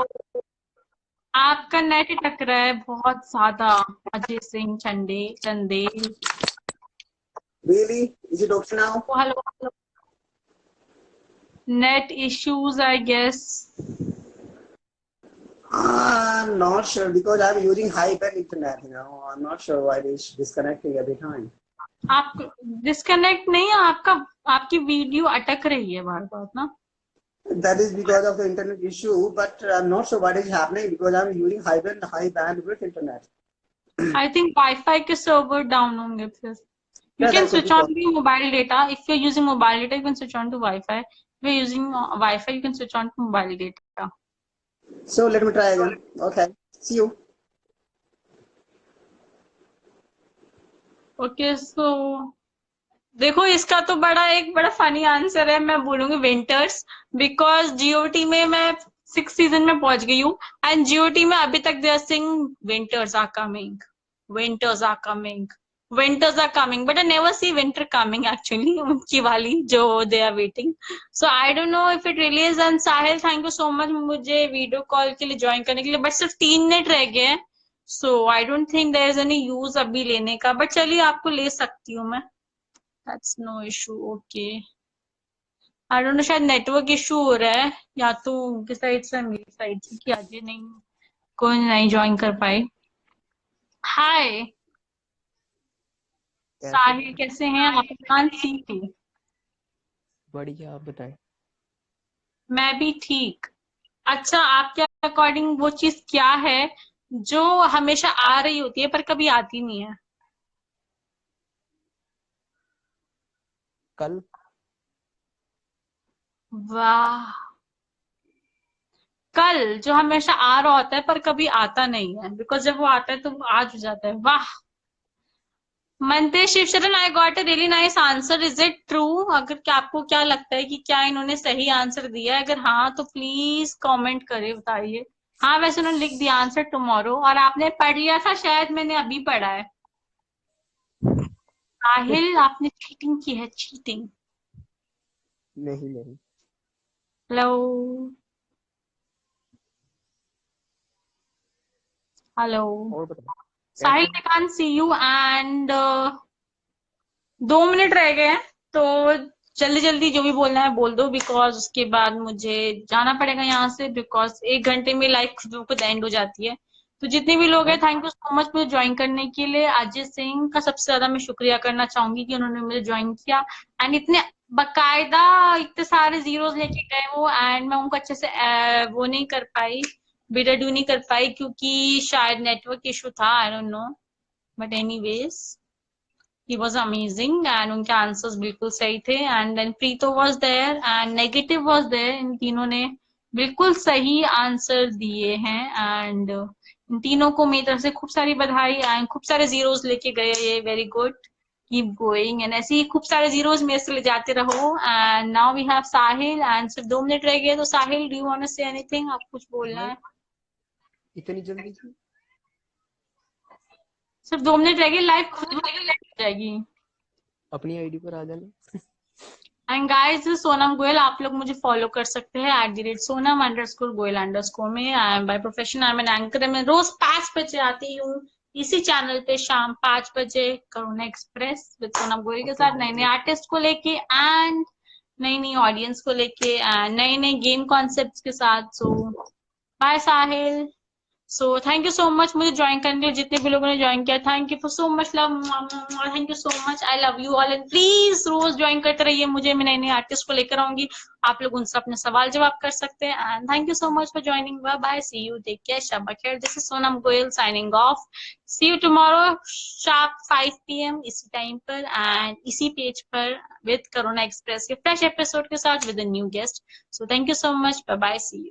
आपका net अटक रहा है बहुत ज्यादा। Ajay Singh Chandel. Really? Is it okay now? Hello hello. Net issues I guess. I'm not sure because I'm using high band internet. I'm not sure why it is disconnecting every time. आप disconnect नहीं है आपका। आपकी वीडियो अटक रही है बार बार ना। That is because of the internet issue, but I'm not sure what is happening because I'm using high bandwidth internet. I think wifi के सर्वर डाउन होंगे फिर। You Yeah, can that could be switch on possible. your mobile data. If you're using mobile data, you can switch on to Wi-Fi. If you're using Wi-Fi, you can switch on to mobile data. So let me try again. Okay. See you. Okay, so देखो इसका तो एक बड़ा funny answer है। मैं बोलूंगी winters, because GOT में मैं 6th सीजन में पहुंच गई हूँ। एंड जीओटी में अभी तक they are sing winters are coming, winters are coming, winters are coming, but I never see winter coming actually, उनकी वाली जो they are waiting. So I don't know if it really is. And Sahil, thank you so much मुझे video call के लिए join करने के लिए, but सिर्फ 3 मिनट रह गए हैं। So I don't think there is any use अभी लेने का, बट चलिए आपको ले सकती हूँ मैं। That's no issue. Okay. I don't no, शायद नेटवर्क इशू हो रहा है, या तो उनकी साइड से मेरी साइड से, कि आज ये नहीं, कोई नहीं ज्वाइन कर पाए। हाय कैसे साहिल, हैं? कैसे हैं आप? कान सी थी। बढ़िया, आप बताएं। मैं भी ठीक। अच्छा, आपके अकॉर्डिंग वो चीज क्या है जो हमेशा आ रही होती है पर कभी आती नहीं है? कल। वाह। कल जो हमेशा आ रहा होता है पर कभी आता नहीं है, बिकॉज जब वो आता है तो वो आज हो जाता है। वाह। Mante Shivsharan, I got a really nice answer. Is it true? अगर क्या आपको क्या लगता है कि क्या इन्होंने सही आंसर दिया है? अगर हाँ तो प्लीज कमेंट करे, बताइए। हाँ, वैसे उन्होंने लिख दिया आंसर टुमारो, और आपने पढ़ लिया था शायद, मैंने अभी पढ़ा है। साहिल, आपने चीटिंग की है, चीटिंग। नहीं नहीं। Hello hello. और बताएं। साहिल, कैसे आई हैं? Can't see you and 2 minute रह गए हैं, तो जल्दी जल्दी जो भी बोलना है बोल दो, बिकॉज उसके बाद मुझे जाना पड़ेगा यहाँ से, बिकॉज 1 घंटे में लाइव खुद एंड हो जाती है। तो जितने भी लोग हैं, हाँ। थैंक यू सो मच मुझे ज्वाइन करने के लिए। अजय सिंह का सबसे ज्यादा मैं शुक्रिया करना चाहूंगी कि उन्होंने मुझे ज्वाइन किया, एंड इतने बकायदा इतने सारे जीरोस लेके गए वो, एंड मैं उनको अच्छे से वो नहीं कर पाई, बिडा डू नहीं कर पाई, क्योंकि शायद नेटवर्क इशू था, I don't know. But anyways, he was amazing and उनके आंसर्स बिल्कुल सही थे। And then Preeto was there and negative was there। इन तीनों ने बिल्कुल सही आंसर दिए हैं, एंड इन तीनों को मेरी तरफ से खूब सारी बधाई, एंड खूब सारे जीरोस लेके गए ये, very good, keep going, and ऐसे ही खूब सारे जीरोस मेरे से ले जाते रहो। And now we have Sahil, and सिर्फ 2 मिनट रह गए, तो Sahil, do you want to say anything? आप कुछ बोलना हाँ, है? इतनी जल्दी क्यों? सिर्फ 2 मिनट रह गए, लाइव खुद हो जाएगी। अपनी आईडी पर आ जाना। एंड गाइस, सोनम गोयल, आप लोग मुझे फॉलो कर सकते हैं @sonam_goयल_ में। I am by profession, I am an anchor. मैं रोज 5 बजे आती हूँ इसी चैनल पे, शाम 5 बजे, करुणा एक्सप्रेस विद सोनम गोयल के ओके, साथ, नए बहुत नए बहुत। आर्टिस्ट को लेके, एंड नई नई ऑडियंस को लेके, एंड नए नए गेम कॉन्सेप्ट के साथ। So bye Sahil. So thank you so much मुझे ज्वाइन करने के लिए, जितने भी लोगों ने ज्वाइन किया, thank you for so much love, thank you so much, I love you all, and please रोज ज्वाइन करते रहिए मुझे, मैं नए नए आर्टिस्ट को लेकर आऊंगी, आप लोग उनसे अपने सवाल जवाब कर सकते हैं। And thank you so much for joining, bye bye, see you, take care, शब खैर, this is Sonam Goyal signing off. See you tomorrow sharp 5 PM इसी टाइम पर एंड इसी पेज पर, विद करुणा एक्सप्रेस के फ्रेश एपिसोड के साथ, with a new guest. So thank you so much, bye bye, see you.